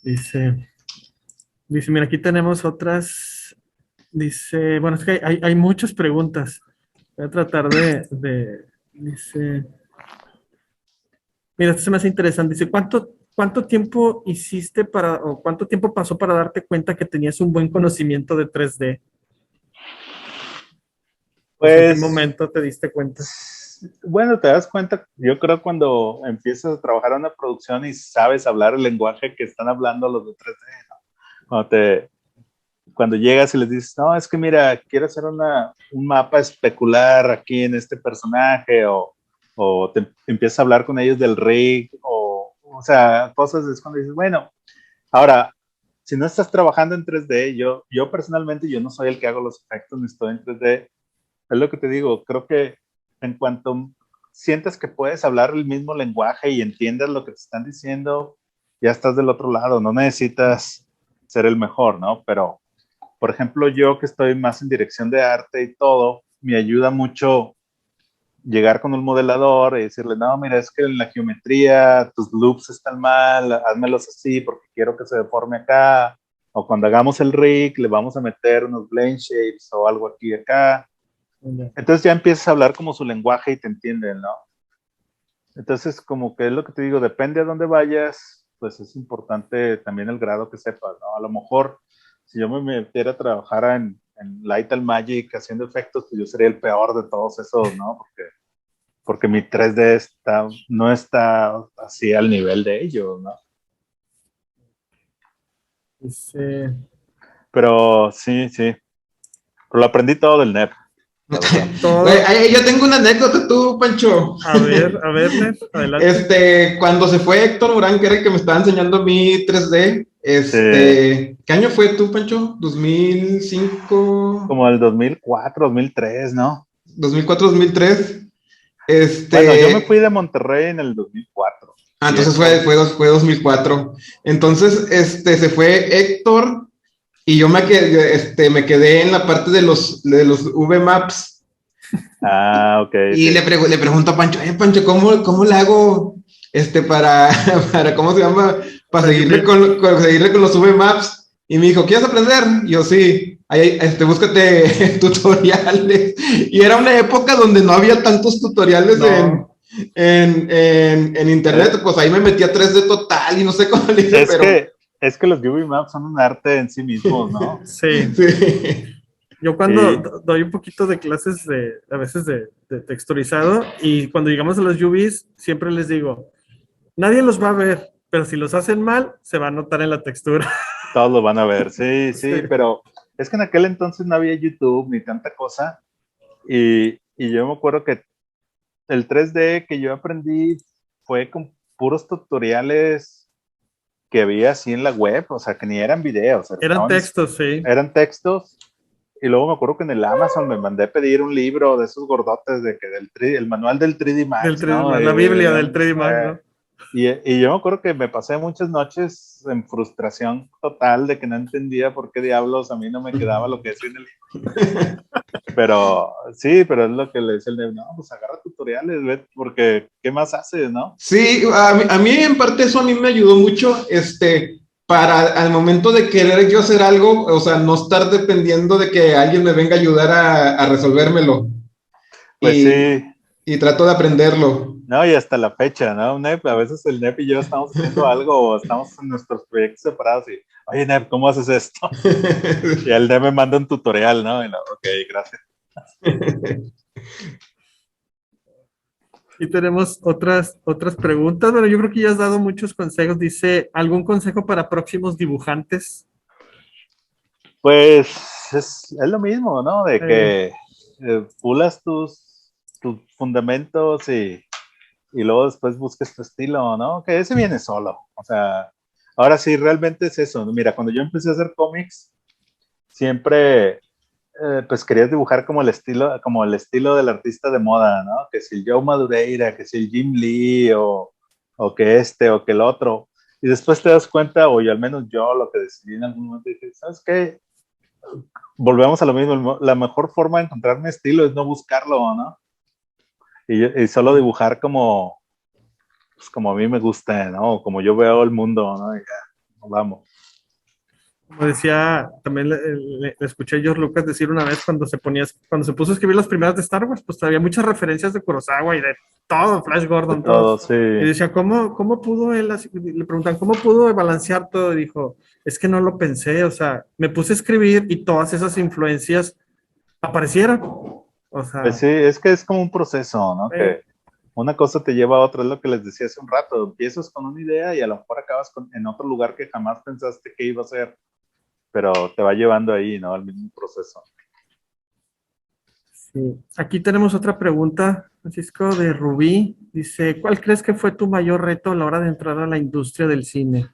Dice, mira, aquí tenemos otras. Dice, bueno, es que hay muchas preguntas. Voy a tratar dice, mira, esto se me hace interesante. Dice, ¿cuánto tiempo hiciste o cuánto tiempo pasó para darte cuenta que tenías un buen conocimiento de 3D? O sea, ¿en qué Pues, momento te diste cuenta? bueno, te das cuenta, yo creo cuando empiezas a trabajar en una producción y sabes hablar el lenguaje que están hablando los de 3D, ¿no? Cuando llegas y les dices, no, es que mira, quiero hacer un mapa especular aquí en este personaje, o te empiezas a hablar con ellos del rig, o sea, cosas es cuando dices, bueno, ahora, si no estás trabajando en 3D, yo personalmente, yo no soy el que hago los efectos ni estoy en 3D, es lo que te digo, creo que en cuanto sientes que puedes hablar el mismo lenguaje y entiendas lo que te están diciendo, ya estás del otro lado, no necesitas ser el mejor, ¿no? Pero por ejemplo, yo que estoy más en dirección de arte y todo, me ayuda mucho llegar con un modelador y decirle, no, mira, es que en la geometría tus loops están mal, házmelos así porque quiero que se deforme acá, o cuando hagamos el rig le vamos a meter unos blend shapes o algo aquí y acá. Entonces ya empiezas a hablar como su lenguaje y te entienden, ¿no? Entonces, como que es lo que te digo, depende a dónde vayas, pues es importante también el grado que sepas, ¿no? A lo mejor, si yo me metiera a trabajar en Light and Magic haciendo efectos, pues yo sería el peor de todos esos, ¿no? Porque mi 3D no está así al nivel de ellos, ¿no? Dice, Pero sí, sí. Pero lo aprendí todo del NEP, la verdad. Güey, todo, yo tengo una anécdota tú, Pancho. a ver, Nef, adelante. Cuando se fue Héctor Urán, que era el que me estaba enseñando a mí 3D, Sí, ¿qué año fue tú, Pancho? ¿2005? como el 2004, 2003, ¿no? 2004, 2003. Bueno, yo me fui de Monterrey en el 2004. Y Entonces Héctor, fue 2004. Entonces, se fue Héctor y yo me quedé en la parte de los VMaps. ok, Y sí. le pregunto a Pancho, Pancho, ¿cómo le hago para, para, ¿cómo se llama? Para Para seguirle seguirle con los VMaps. Y me dijo, ¿quieres aprender? Y yo, sí, búscate tutoriales. Y era una época donde no había tantos tutoriales no, en internet, pues ahí me metí a 3D total y no sé cómo le hice, Es pero que, es que los UV Maps son un arte en sí mismos, ¿no? sí. sí. Yo cuando Y, doy un poquito de clases a veces de texturizado y cuando llegamos a los UVs, siempre les digo, nadie los va a ver, pero si los hacen mal, se va a notar en la textura. todos lo van a ver, sí, Sí. sí, pero es que en aquel entonces no había YouTube ni tanta cosa. Y yo me acuerdo que el 3D que yo aprendí fue con puros tutoriales que había así en la web, o sea, que ni eran videos, Eran textos, sí. eran textos. Y luego me acuerdo que en el Amazon me mandé a pedir un libro de esos gordotes de que el manual del 3D Del Max, 3D, ¿no? la Biblia del 3D Max, ¿no? Y yo me acuerdo que me pasé muchas noches en frustración total de que no entendía por qué diablos a mí no me quedaba lo que decía en el libro. Pero sí, pero es lo que le dice el Neb, no, pues agarra tutoriales, ¿ves? Porque ¿qué más haces, no? Sí, a mí en parte eso a mí me ayudó mucho, para al momento de querer yo hacer algo, o sea, no estar dependiendo de que alguien me venga a ayudar a resolvérmelo. Pues Y, sí, y trato de aprenderlo. no, y hasta la fecha, ¿no? Nep, a veces el Nep y yo estamos haciendo algo o estamos en nuestros proyectos separados y, oye, Nep, ¿cómo haces esto? Y el Nep me manda un tutorial, ¿no? Y no, ok, gracias. Y tenemos otras preguntas. Bueno, yo creo que ya has dado muchos consejos. Dice, ¿algún consejo para próximos dibujantes? Pues es lo mismo, ¿no? De Eh, que pulas tus fundamentos y luego después busques tu estilo, ¿no? Que ese viene solo. O sea, ahora sí, realmente es eso. Mira, cuando yo empecé a hacer cómics, siempre pues querías dibujar como el estilo del artista de moda, ¿no? Que si el Joe Madureira, que si el Jim Lee o que este o que el otro. Y después te das cuenta, o yo, al menos yo lo que decidí en algún momento, dije, ¿sabes qué? Volvemos a lo mismo, la mejor forma de encontrar mi estilo es no buscarlo, ¿no? Y solo dibujar como, pues, como a mí me gusta, ¿no? Como yo veo el mundo, ¿no? Y ya, vamos. Como decía, también le escuché a George Lucas decir una vez cuando se puso a escribir las primeras de Star Wars, pues había muchas referencias de Kurosawa y de todo, Flash De Gordon, todo. todo, sí. Y decía, ¿cómo pudo él, le preguntan, ¿cómo pudo balancear todo? Y dijo, es que no lo pensé, o sea, me puse a escribir y todas esas influencias aparecieron. O Pues sea, sí, es que es como un proceso, ¿no? eh, Que una cosa te lleva a otra, es lo que les decía hace un rato. Empiezas con una idea y a lo mejor acabas en otro lugar que jamás pensaste que iba a ser, pero te va llevando ahí, ¿no? Al mismo proceso. sí. Aquí tenemos otra pregunta, Francisco, de Rubí. Dice, ¿cuál crees que fue tu mayor reto a la hora de entrar a la industria del cine?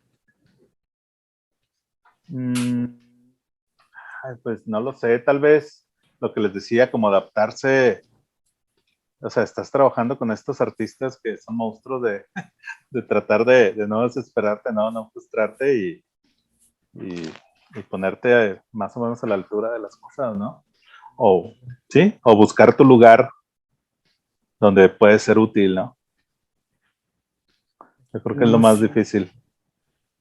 Mm, ay, pues no lo sé, tal vez lo que les decía, como adaptarse, o sea, estás trabajando con estos artistas que son monstruos de tratar de no desesperarte, no frustrarte y, y ponerte más o menos a la altura de las cosas, ¿no? O, sí, o buscar tu lugar donde puede ser útil, ¿no? Yo creo que es lo más Tenemos, difícil.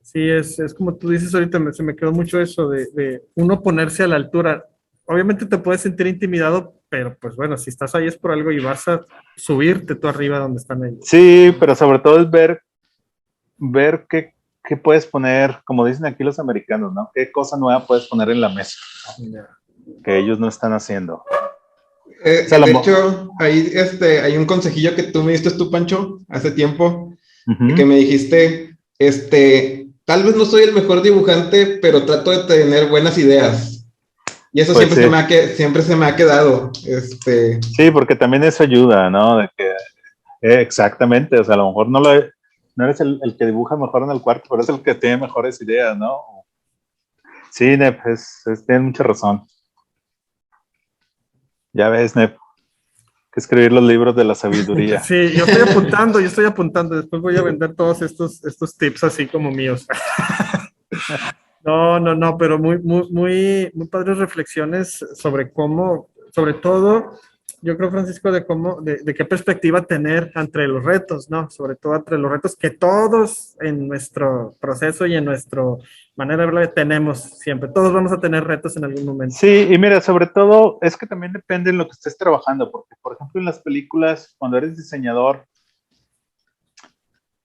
sí, es como tú dices ahorita, se me quedó mucho eso de uno ponerse a la altura. Obviamente te puedes sentir intimidado, pero pues bueno, si estás ahí es por algo y vas a subirte tú arriba donde están ellos. Sí, pero sobre todo es ver qué puedes poner, como dicen aquí los americanos, ¿no? ¿Qué cosa nueva puedes poner en la mesa Ya. que ellos no están haciendo? O sea, De hecho, ahí hay un consejillo que tú me diste tú, Pancho, hace tiempo, que uh-huh. me dijiste, tal vez no soy el mejor dibujante, pero trato de tener buenas ideas. Y eso Pues siempre sí, siempre se me ha quedado. sí, porque también eso ayuda, ¿no? De que, exactamente, o sea, a lo mejor no eres el que dibuja mejor en el cuarto, pero es el que tiene mejores ideas, ¿no? Sí, Nep, tienes mucha razón. Ya ves, Nep, que escribir los libros de la sabiduría. Sí, yo estoy apuntando, después voy a vender todos estos tips así como míos. No, no, no, pero muy padres reflexiones sobre cómo, sobre todo, yo creo, Francisco, de qué perspectiva tener entre los retos, ¿no? Sobre todo entre los retos que todos en nuestro proceso y en nuestra manera de verlo tenemos siempre. Todos vamos a tener retos en algún momento. Sí, y mira, sobre todo es que también depende en lo que estés trabajando, porque por ejemplo en las películas, cuando eres diseñador,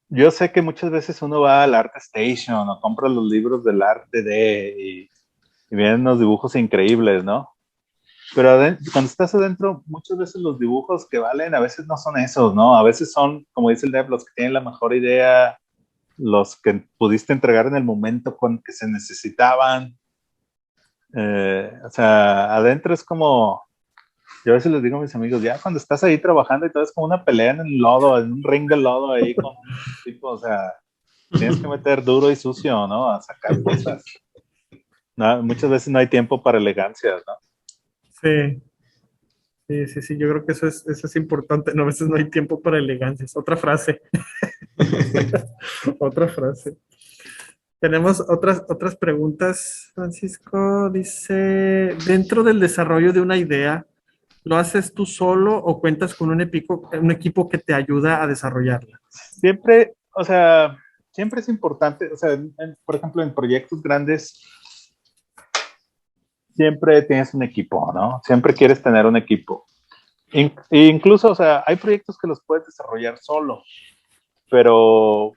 yo sé que muchas veces uno va al Art Station o compra los libros del arte y vienen unos dibujos increíbles, ¿no? Pero cuando estás adentro, muchas veces los dibujos que valen a veces no son esos, ¿no? A veces son, como dice el Dev, los que tienen la mejor idea, los que pudiste entregar en el momento con que se necesitaban. O sea, adentro es como, yo a veces les digo a mis amigos, ya cuando estás ahí trabajando y todo es como una pelea en el lodo, en un ring de lodo ahí con un tipo, o sea, tienes que meter duro y sucio, ¿no? A sacar cosas. No, muchas veces no hay tiempo para elegancias, ¿no? Sí, sí, sí, sí, yo creo que eso es importante. No, a veces no hay tiempo para elegancias. Otra frase, otra frase. Tenemos otras preguntas, Francisco. Dice, dentro del desarrollo de una idea, ¿lo haces tú solo o cuentas con un equipo que te ayuda a desarrollarla? Siempre, o sea, siempre es importante, o sea, por ejemplo, en proyectos grandes, siempre tienes un equipo, ¿no? Siempre quieres tener un equipo. Incluso, o sea, hay proyectos que los puedes desarrollar solo, pero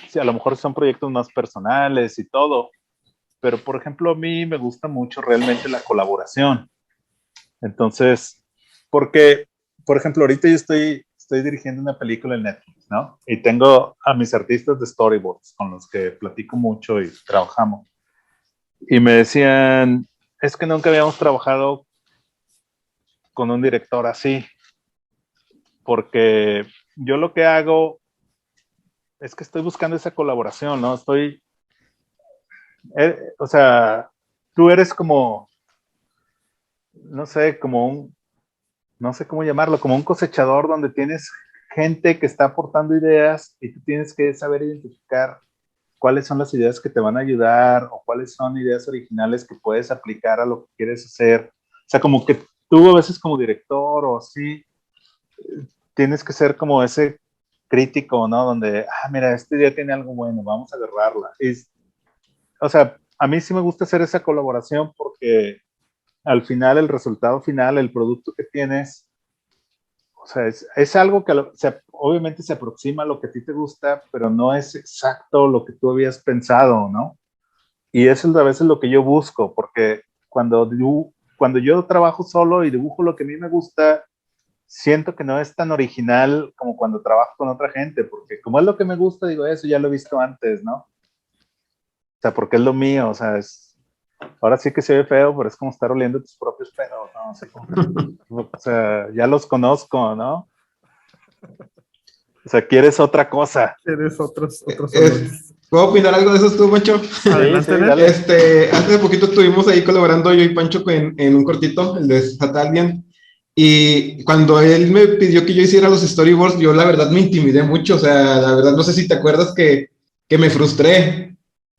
sí, a lo mejor son proyectos más personales y todo, pero por ejemplo, a mí me gusta mucho realmente la colaboración. Entonces, porque, por ejemplo, ahorita yo estoy dirigiendo una película en Netflix, ¿no? Y tengo a mis artistas de storyboards con los que platico mucho y trabajamos. Y me decían, es que nunca habíamos trabajado con un director así, porque yo lo que hago es que estoy buscando esa colaboración, ¿no? O sea, tú eres como, no sé, no sé cómo llamarlo, como un cosechador donde tienes gente que está aportando ideas y tú tienes que saber identificar cuáles son las ideas que te van a ayudar o cuáles son ideas originales que puedes aplicar a lo que quieres hacer. O sea, como que tú a veces como director o así, tienes que ser como ese crítico, ¿no? Donde, mira, esta idea tiene algo bueno, vamos a agarrarla. O sea, a mí sí me gusta hacer esa colaboración porque al final el resultado final, el producto que tienes, o sea, es algo que obviamente se aproxima a lo que a ti te gusta, pero no es exacto lo que tú habías pensado, ¿no? Y eso es a veces lo que yo busco, porque cuando yo trabajo solo y dibujo lo que a mí me gusta, siento que no es tan original como cuando trabajo con otra gente, porque como es lo que me gusta, digo, eso ya lo he visto antes, ¿no? O sea, porque es lo mío, o sea, ahora sí que se ve feo, pero es como estar oliendo tus propios pedos, ¿no? O sea, o sea, ya los conozco, ¿no? O sea, quieres otra cosa. Eres otros olores. ¿Puedo opinar algo de eso tú, Pancho? Adelante, sí, dale. Hace poquito estuvimos ahí colaborando yo y Pancho en un cortito, el de Satalian. Y cuando él me pidió que yo hiciera los storyboards, yo la verdad me intimidé mucho. O sea, la verdad no sé si te acuerdas que me frustré.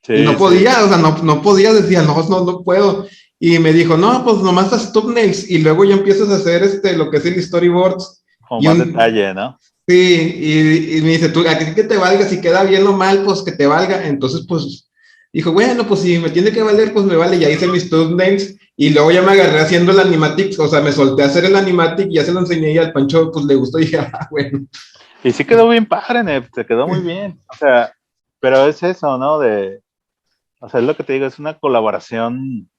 Sí, Y no podía, o sea, no podía, decía, no puedo. Y me dijo, no, pues nomás haz thumbnails y luego ya empiezas a hacer lo que es el storyboards. con Y más detalle, ¿no? sí, y me dice, tú, a ti que te valga, si queda bien o mal, pues que te valga. Entonces, pues, dijo, bueno, pues si me tiene que valer, pues me vale. Ya hice mis thumbnails y luego ya me agarré haciendo el animatic, o sea, me solté a hacer el animatic y ya se lo enseñé y al Pancho, pues le gustó y dije, bueno. Y sí quedó bien padre, Nep, se quedó muy bien. O sea, pero es eso, ¿no? O sea, es lo que te digo, es una colaboración,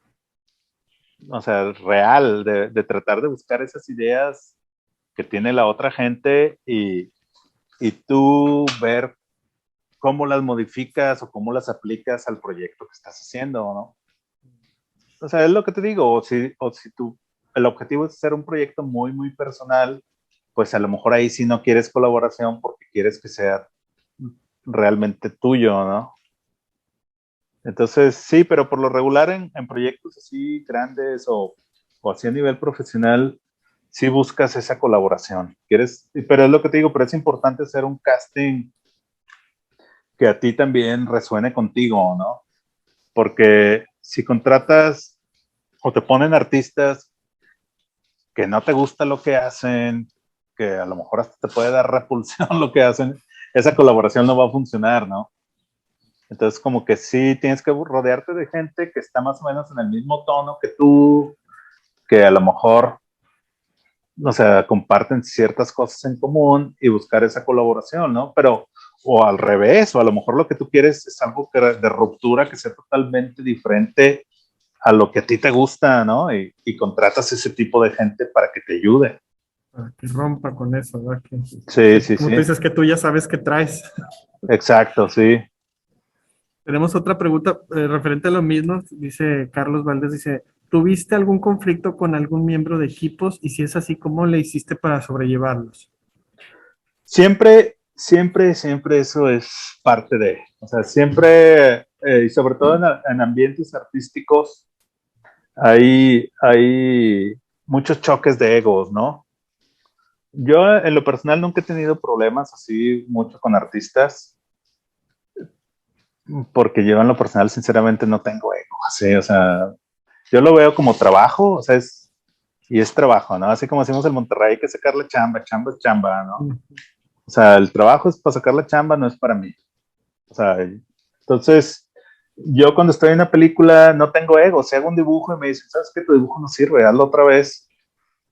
o sea, real, de tratar de buscar esas ideas que tiene la otra gente y tú ver cómo las modificas o cómo las aplicas al proyecto que estás haciendo, ¿no? O sea, es lo que te digo, o si el objetivo es hacer un proyecto muy, muy personal, pues a lo mejor ahí sí no quieres colaboración porque quieres que sea realmente tuyo, ¿no? Entonces, sí, pero por lo regular en proyectos así grandes o así a nivel profesional, sí buscas esa colaboración. Pero es lo que te digo, pero es importante hacer un casting que a ti también resuene contigo, ¿no? Porque si contratas o te ponen artistas que no te gusta lo que hacen, que a lo mejor hasta te puede dar repulsión lo que hacen, esa colaboración no va a funcionar, ¿no? Entonces, como que sí tienes que rodearte de gente que está más o menos en el mismo tono que tú, que a lo mejor, o sea, comparten ciertas cosas en común y buscar esa colaboración, ¿no? Pero, o al revés, o a lo mejor lo que tú quieres es algo de ruptura que sea totalmente diferente a lo que a ti te gusta, ¿no? Y contratas ese tipo de gente para que te ayude. Para que rompa con eso, ¿verdad? Sí, sí, Como sí. tú dices que tú ya sabes qué traes. Exacto, sí. Tenemos otra pregunta referente a lo mismo. Dice Carlos Valdés, dice, ¿tuviste algún conflicto con algún miembro de equipos? Y si es así, ¿cómo le hiciste para sobrellevarlos? Siempre, siempre, siempre eso es parte o sea, siempre, y sobre todo en ambientes artísticos, hay muchos choques de egos, ¿no? Yo en lo personal nunca he tenido problemas así mucho con artistas, porque yo en lo personal sinceramente no tengo ego, así, o sea, yo lo veo como trabajo, o sea, y es trabajo, ¿no? Así como decimos en Monterrey, hay que sacar la chamba, chamba es chamba, ¿no? O sea, el trabajo es para sacar la chamba, no es para mí. O sea, entonces, yo cuando estoy en una película no tengo ego. Si hago un dibujo y me dicen, ¿sabes qué? Tu dibujo no sirve, hazlo otra vez.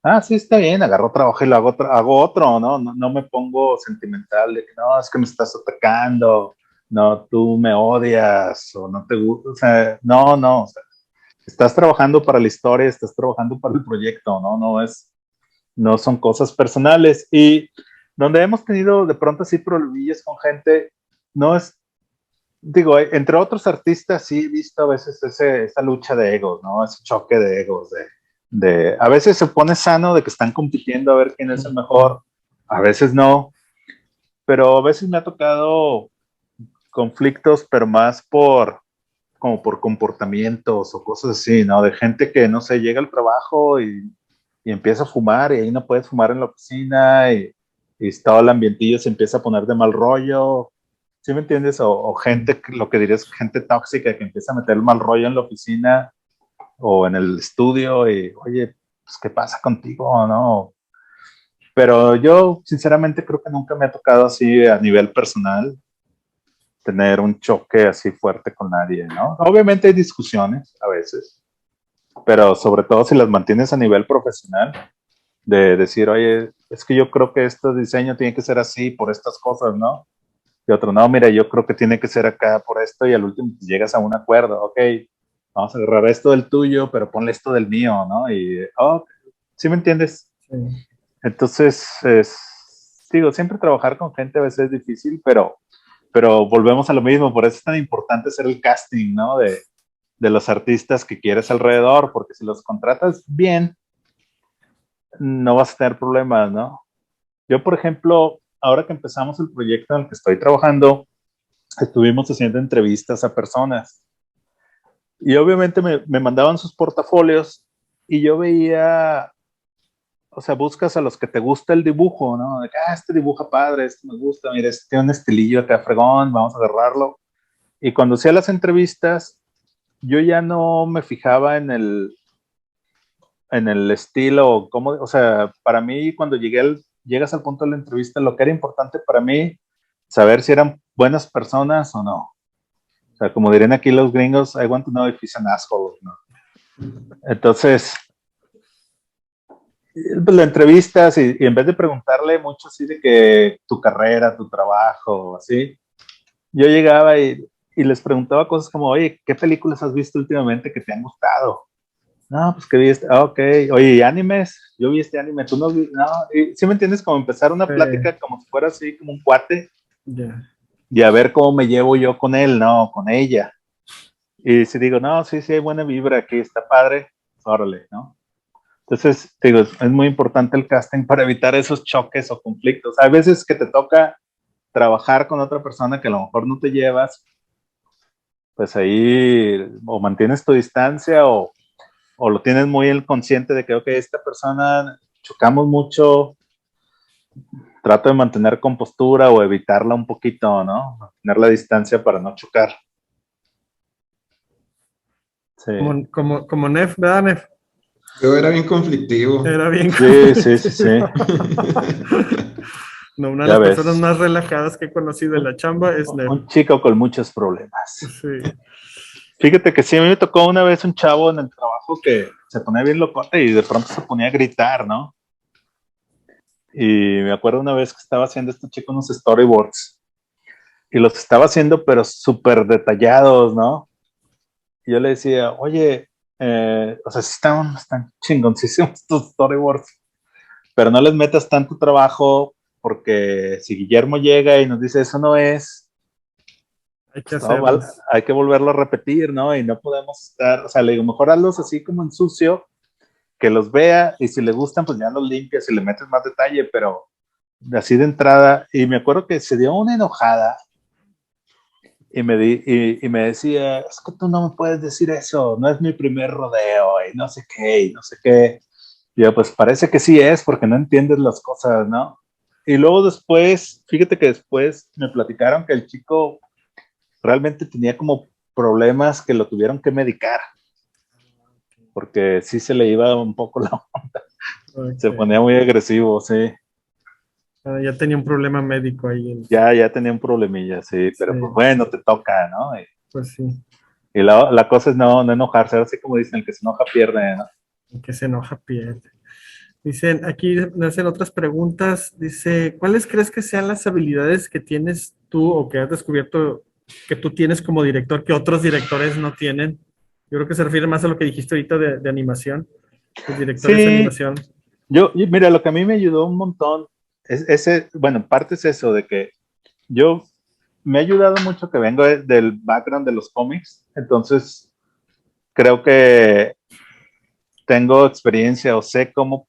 Ah, sí, está bien, agarro trabajo y lo hago otro, ¿no? ¿no? Me pongo sentimental de que no, es que me estás atacando, no, tú me odias o no te gusta, o sea, no, o sea, estás trabajando para la historia, estás trabajando para el proyecto, no son cosas personales. Y donde hemos tenido de pronto así problemillas con gente, no es, digo, entre otros artistas sí he visto a veces esa lucha de egos, ¿no? Ese choque de egos, a veces se pone sano de que están compitiendo a ver quién es el mejor, a veces no, pero a veces me ha tocado conflictos, pero más como por comportamientos o cosas así, ¿no? De gente que, no sé, llega al trabajo y empieza a fumar y ahí no puedes fumar en la oficina y todo el ambientillo se empieza a poner de mal rollo. ¿Sí me entiendes? O gente, lo que diría es gente tóxica que empieza a meter el mal rollo en la oficina o en el estudio y, oye, pues, ¿qué pasa contigo? ¿No? Pero yo, sinceramente, creo que nunca me ha tocado así a nivel personal tener un choque así fuerte con nadie, ¿no? Obviamente hay discusiones a veces, pero sobre todo si las mantienes a nivel profesional, de decir, oye, es que yo creo que este diseño tiene que ser así por estas cosas, ¿no? Y otro, no, mira, yo creo que tiene que ser acá por esto y al último llegas a un acuerdo, ok, vamos a agarrar esto del tuyo, pero ponle esto del mío, ¿no? Y, oh, ¿sí me entiendes? Sí. Entonces, digo, siempre trabajar con gente a veces es difícil, pero volvemos a lo mismo, por eso es tan importante hacer el casting, ¿no? De los artistas que quieres alrededor, porque si los contratas bien, no vas a tener problemas, ¿no? Yo, por ejemplo, ahora que empezamos el proyecto en el que estoy trabajando, estuvimos haciendo entrevistas a personas y obviamente me mandaban sus portafolios y yo veía, o sea, buscas a los que te gusta el dibujo, ¿no? De que, este dibuja padre, este me gusta, mira, este tiene un estilillo acá fregón, vamos a agarrarlo. Y cuando hacía las entrevistas, yo ya no me fijaba en el estilo, cómo, o sea, para mí cuando llegas al punto de la entrevista, lo que era importante para mí, saber si eran buenas personas o no. O sea, como dirían aquí los gringos, I want to know if he's an asshole, ¿no? Entonces, pues, la entrevistas y en vez de preguntarle mucho así de que tu carrera, tu trabajo, así, yo llegaba y les preguntaba cosas como, oye, ¿qué películas has visto últimamente que te han gustado? No, pues que vi este, ok, oye, ¿y animes? Yo vi este anime, tú no vi, no, ¿sí me entiendes? Como empezar una plática como si fuera así, como un cuate, Yeah. y a ver cómo me llevo yo con él, no, con ella. Y si digo, no, sí, sí, hay buena vibra aquí, está padre, órale, ¿no? Entonces, digo, es muy importante el casting para evitar esos choques o conflictos. Hay veces que te toca trabajar con otra persona que a lo mejor no te llevas, pues ahí o mantienes tu distancia o lo tienes muy el consciente de que, ok, esta persona chocamos mucho, trato de mantener compostura o evitarla un poquito, ¿no? Mantener la distancia para no chocar. Sí, Como Nef, ¿verdad, Nef? Yo era bien conflictivo. Era bien sí, sí, sí, sí. No, una de Ya las personas ves. más relajadas que he conocido en la chamba es Nef. Un chico con muchos problemas. Sí. Fíjate que sí, a mí me tocó una vez un chavo en el trabajo que se ponía bien locote y de pronto se ponía a gritar, ¿no? Y me acuerdo una vez que estaba haciendo este chico unos storyboards y los estaba haciendo pero súper detallados, ¿no? Y yo le decía, oye, o sea, sí están chingoncísimos estos storyboards, pero no les metas tanto trabajo porque si Guillermo llega y nos dice eso no es, Hay que pues no, hacerlos. hay que volverlo a repetir, ¿no? Y no podemos estar, o sea, le digo, mejor hazlos así como en sucio, que los vea y si le gustan, pues ya los limpias y le metes más detalle, pero así de entrada. Y me acuerdo que se dio una enojada y me decía, es que tú no me puedes decir eso, no es mi primer rodeo y no sé qué, y no sé qué. Y yo, pues parece que sí es porque no entiendes las cosas, ¿no? Y luego después, fíjate que después me platicaron que el chico realmente tenía como problemas que lo tuvieron que medicar, porque sí se le iba un poco la, se Okay. ponía muy agresivo, sí. Ya tenía un problema médico ahí. Ya tenía un problemilla, sí, pero Sí, pues bueno, te toca, ¿no? pues sí, Y la cosa es no enojarse, así como dicen, el que se enoja pierde, ¿no? el que se enoja pierde. Dicen, aquí me hacen otras preguntas. Dice, ¿cuáles crees que sean las habilidades que tienes tú o que has descubierto que tú tienes como director que otros directores no tienen? Yo creo que se refiere más a lo que dijiste ahorita de animación, los directores de Sí, animación. mira, lo que a mí me ayudó un montón es ese, bueno, en parte es eso, de que yo me ha ayudado mucho que vengo del background de los cómics, entonces creo que tengo experiencia o sé cómo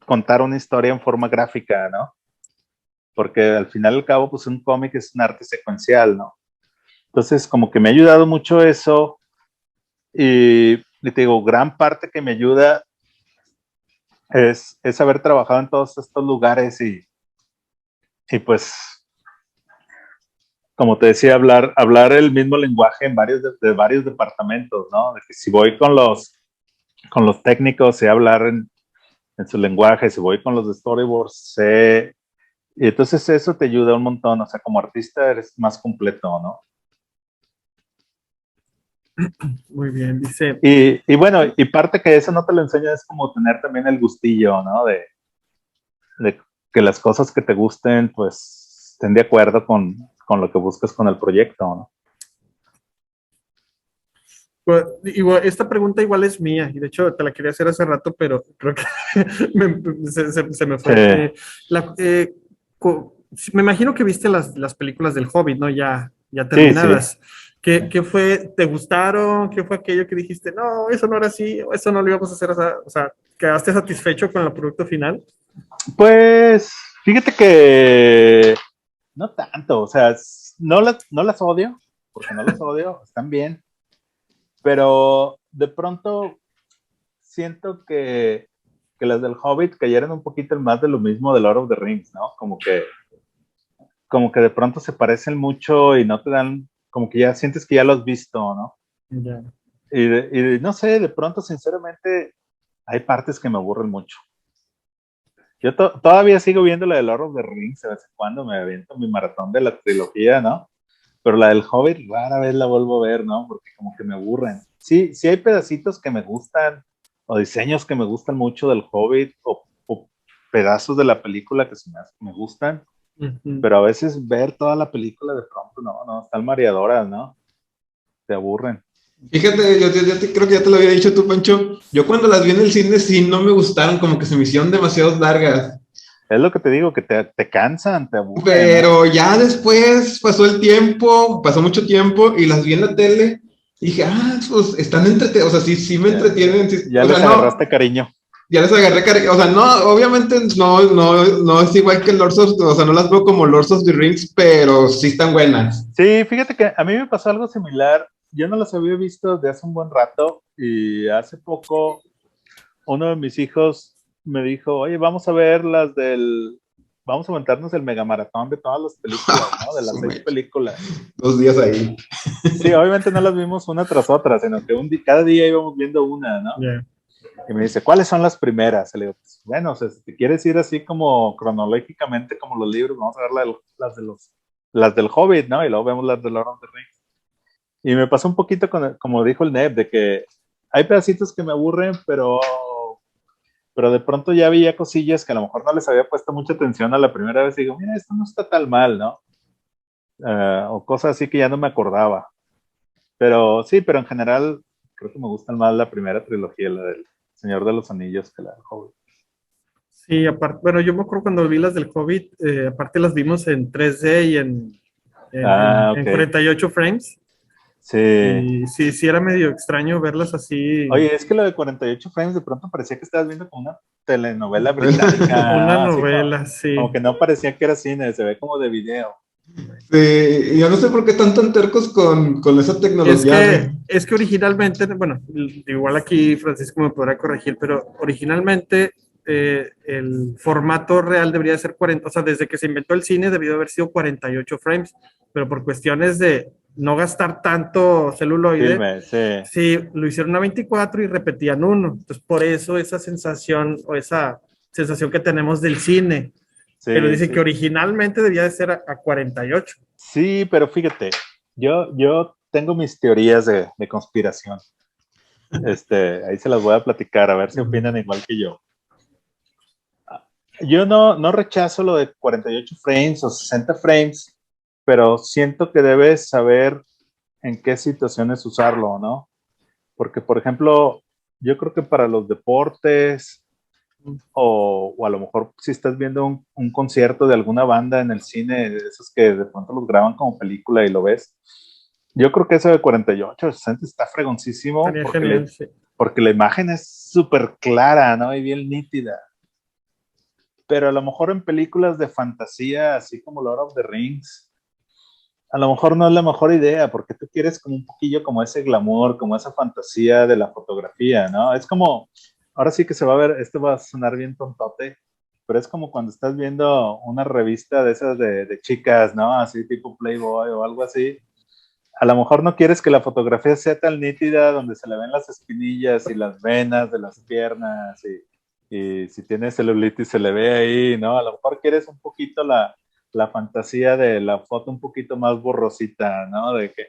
contar una historia en forma gráfica, ¿no? Porque al final y al cabo, pues un cómic es un arte secuencial, ¿no? Entonces, como que me ha ayudado mucho eso y te digo, gran parte que me ayuda es haber trabajado en todos estos lugares y pues, como te decía, hablar el mismo lenguaje en de varios departamentos, ¿no? De que si voy con los técnicos, sé hablar en su lenguaje, si voy con los de storyboards, sé. Y entonces eso te ayuda un montón, o sea, como artista eres más completo, ¿no? Muy bien, dice, Y bueno, y parte que eso no te lo enseña es como tener también el gustillo, ¿no? De que las cosas que te gusten, pues, estén de acuerdo con lo que buscas con el proyecto, ¿no? pues, igual, esta pregunta igual es mía, y de hecho te la quería hacer hace rato, pero creo que se me Sí, fue. Me imagino que viste las películas del Hobbit, ¿no? Ya sí. terminadas. ¿Qué fue? ¿Te gustaron? ¿Qué fue aquello que dijiste? No, eso no era así, o eso no lo íbamos a hacer. O sea, ¿quedaste satisfecho con el producto final? Pues, fíjate que no tanto, o sea, no las odio, porque no las odio, están bien, pero de pronto siento que las del Hobbit cayeron un poquito más de lo mismo de Lord of the Rings, ¿no? Como que de pronto se parecen mucho y no te dan, como que ya sientes que ya lo has visto, ¿no? Ya. No sé, de pronto, sinceramente, hay partes que me aburren mucho. Yo todavía sigo viendo la de Lord of the Rings, de vez en cuando me aviento mi maratón de la trilogía, ¿no? Pero la del Hobbit rara vez la vuelvo a ver, ¿no? Porque como que me aburren. Sí, sí hay pedacitos que me gustan, o diseños que me gustan mucho del Hobbit, o pedazos de la película que me gustan, Ujú. pero a veces ver toda la película de pronto, no, están mareadoras, ¿no? Te aburren. Fíjate, creo que ya te lo había dicho tú, Pancho. Yo cuando las vi en el cine sí no me gustaron, como que se me hicieron demasiado largas. Es lo que te digo, que te cansan, te aburren, ¿no? Pero ya después pasó el tiempo, pasó mucho tiempo y las vi en la tele y dije, pues están entretenidas, o sea, sí me Ya, entretienen, ya o sea, les no, agarraste cariño. ya les agarré cariño, o sea, no, obviamente no es igual que Lords of, o sea, no las veo como Lords of the Rings, pero sí están buenas. Sí, fíjate que a mí me pasó algo similar. Yo no las había visto desde hace un buen rato y hace poco uno de mis hijos me dijo, oye, vamos a aventarnos el megamaratón de todas las películas, ¿no? De las 6 películas. 2 días ahí. Sí, obviamente no las vimos una tras otra, sino que cada día íbamos viendo una, ¿no? Ya. Y me dice, ¿cuáles son las primeras? Y le digo, pues, bueno, o sea, si te quieres ir así como cronológicamente como los libros, vamos a ver las del Hobbit, ¿no? Y luego vemos las de Lord of the Rings. Y me pasó un poquito como dijo el Neb, de que hay pedacitos que me aburren, pero de pronto ya había cosillas que a lo mejor no les había puesto mucha atención a la primera vez y digo, mira, esto no está tan mal, ¿no? O cosas así que ya no me acordaba. Pero sí, pero en general creo que me gustan más la primera trilogía, la del Señor de los Anillos, que la del Hobbit. Sí, aparte, bueno, yo me acuerdo cuando vi las del Hobbit, aparte las vimos en 3D y en Ok. 48 frames. Sí. Y sí, sí era medio extraño verlas así. Oye, es que lo de 48 frames de pronto parecía que estabas viendo como una telenovela británica, Una ¿no? Así novela, como sí. que no parecía que era cine, se ve como de video. Sí, yo no sé por qué están tan tercos con esa tecnología. Es que originalmente, bueno, igual aquí Francisco me podrá corregir, pero originalmente el formato real debería ser 40, o sea, desde que se inventó el cine debió haber sido 48 frames, pero por cuestiones de no gastar tanto celuloide, Filme, sí. sí, lo hicieron a 24 y repetían uno. Entonces, por eso esa sensación o esa sensación que tenemos del cine. Pero Sí, dicen sí. que originalmente debía de ser a 48. Sí, pero fíjate, yo tengo mis teorías de conspiración. Ahí se las voy a platicar, a ver si opinan igual que yo. Yo no rechazo lo de 48 frames o 60 frames, pero siento que debes saber en qué situaciones usarlo, ¿no? Porque, por ejemplo, yo creo que para los deportes o a lo mejor si estás viendo un concierto de alguna banda en el cine, de esos que de pronto los graban como película y lo ves, yo creo que eso de 48 60 está fregoncísimo Estaría genial, sí. porque la imagen es súper clara, ¿no? Y bien nítida. Pero a lo mejor en películas de fantasía, así como Lord of the Rings, a lo mejor no es la mejor idea, porque tú quieres como un poquillo como ese glamour, como esa fantasía de la fotografía, ¿no? Es como, ahora sí que se va a ver, esto va a sonar bien tontote, pero es como cuando estás viendo una revista de esas de chicas, ¿no? Así tipo Playboy o algo así. A lo mejor no quieres que la fotografía sea tan nítida, donde se le ven las espinillas y las venas de las piernas y si tiene celulitis se le ve ahí, ¿no? A lo mejor quieres un poquito la fantasía de la foto un poquito más borrosita, ¿no? De que,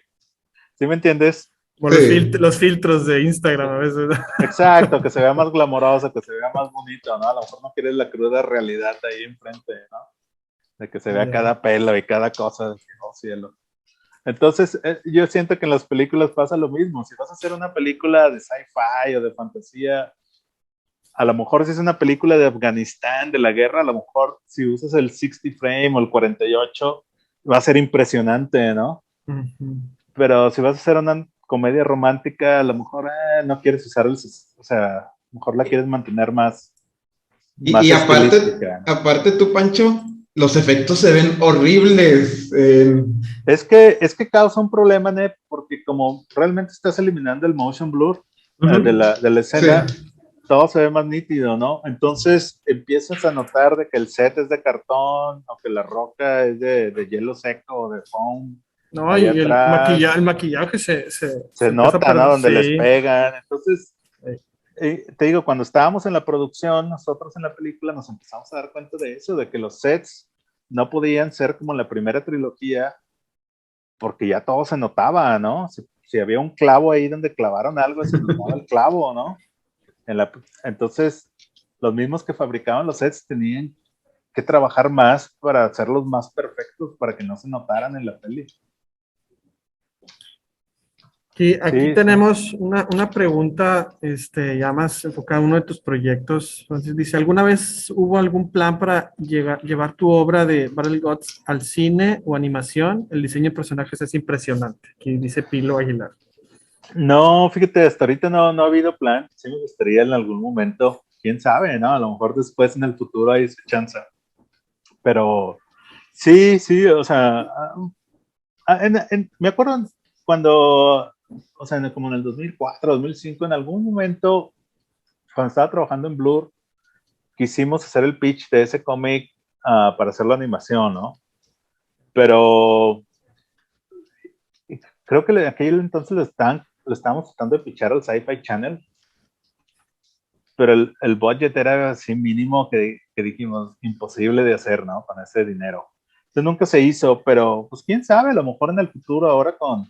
¿sí me entiendes? Como Sí. los filtros de Instagram a veces. Exacto, que se vea más glamoroso, que se vea más bonito, ¿no? A lo mejor no quieres la cruda realidad ahí enfrente, ¿no? De que se vea Yeah. cada pelo y cada cosa, de que, oh cielo. Entonces, yo siento que en las películas pasa lo mismo. Si vas a hacer una película de sci-fi o de fantasía, a lo mejor si es una película de Afganistán, de la guerra, a lo mejor si usas el 60 frame o el 48, va a ser impresionante, ¿no? Ujú. Pero si vas a hacer una comedia romántica, a lo mejor no quieres usar o sea, a lo mejor la quieres mantener Y más estilística, ¿no? aparte tú, Pancho, los efectos se ven horribles. Es que causa un problema, ¿no? Porque como realmente estás eliminando el motion blur Ujú. de la Sí. escena, todo se ve más nítido, ¿no? Entonces empiezas a notar de que el set es de cartón o que la roca es de hielo seco o de foam No, allá y el atrás. maquillaje se Se empieza a nota, ¿no? perder. Donde les Sí. pegan. Entonces, Sí. te digo, cuando estábamos en la producción, nosotros en la película nos empezamos a dar cuenta de eso, de que los sets no podían ser como la primera trilogía porque ya todo se notaba, ¿no? Si había un clavo ahí donde clavaron algo, se notaba el clavo, ¿no? Entonces, los mismos que fabricaban los sets tenían que trabajar más para hacerlos más perfectos, para que no se notaran en la peli. Aquí Sí, sí. tenemos una pregunta, ya más enfocada en uno de tus proyectos. Entonces dice, ¿alguna vez hubo algún plan para llevar tu obra de Battle Gods al cine o animación? El diseño de personajes es impresionante. Aquí dice Pilo Aguilar. No, fíjate, hasta ahorita no ha habido plan. Sí me gustaría en algún momento, quién sabe, ¿no? A lo mejor después en el futuro hay esa chance. Pero sí, sí, o sea, me acuerdo cuando, o sea, como en el 2004, 2005, en algún momento, cuando estaba trabajando en Blur, quisimos hacer el pitch de ese cómic para hacer la animación, ¿no? Pero creo que en aquel entonces lo estábamos tratando de pitchar al Sci-Fi Channel, pero el budget era así mínimo que dijimos imposible de hacer, ¿no? Con ese dinero. Entonces nunca se hizo, pero pues quién sabe, a lo mejor en el futuro ahora con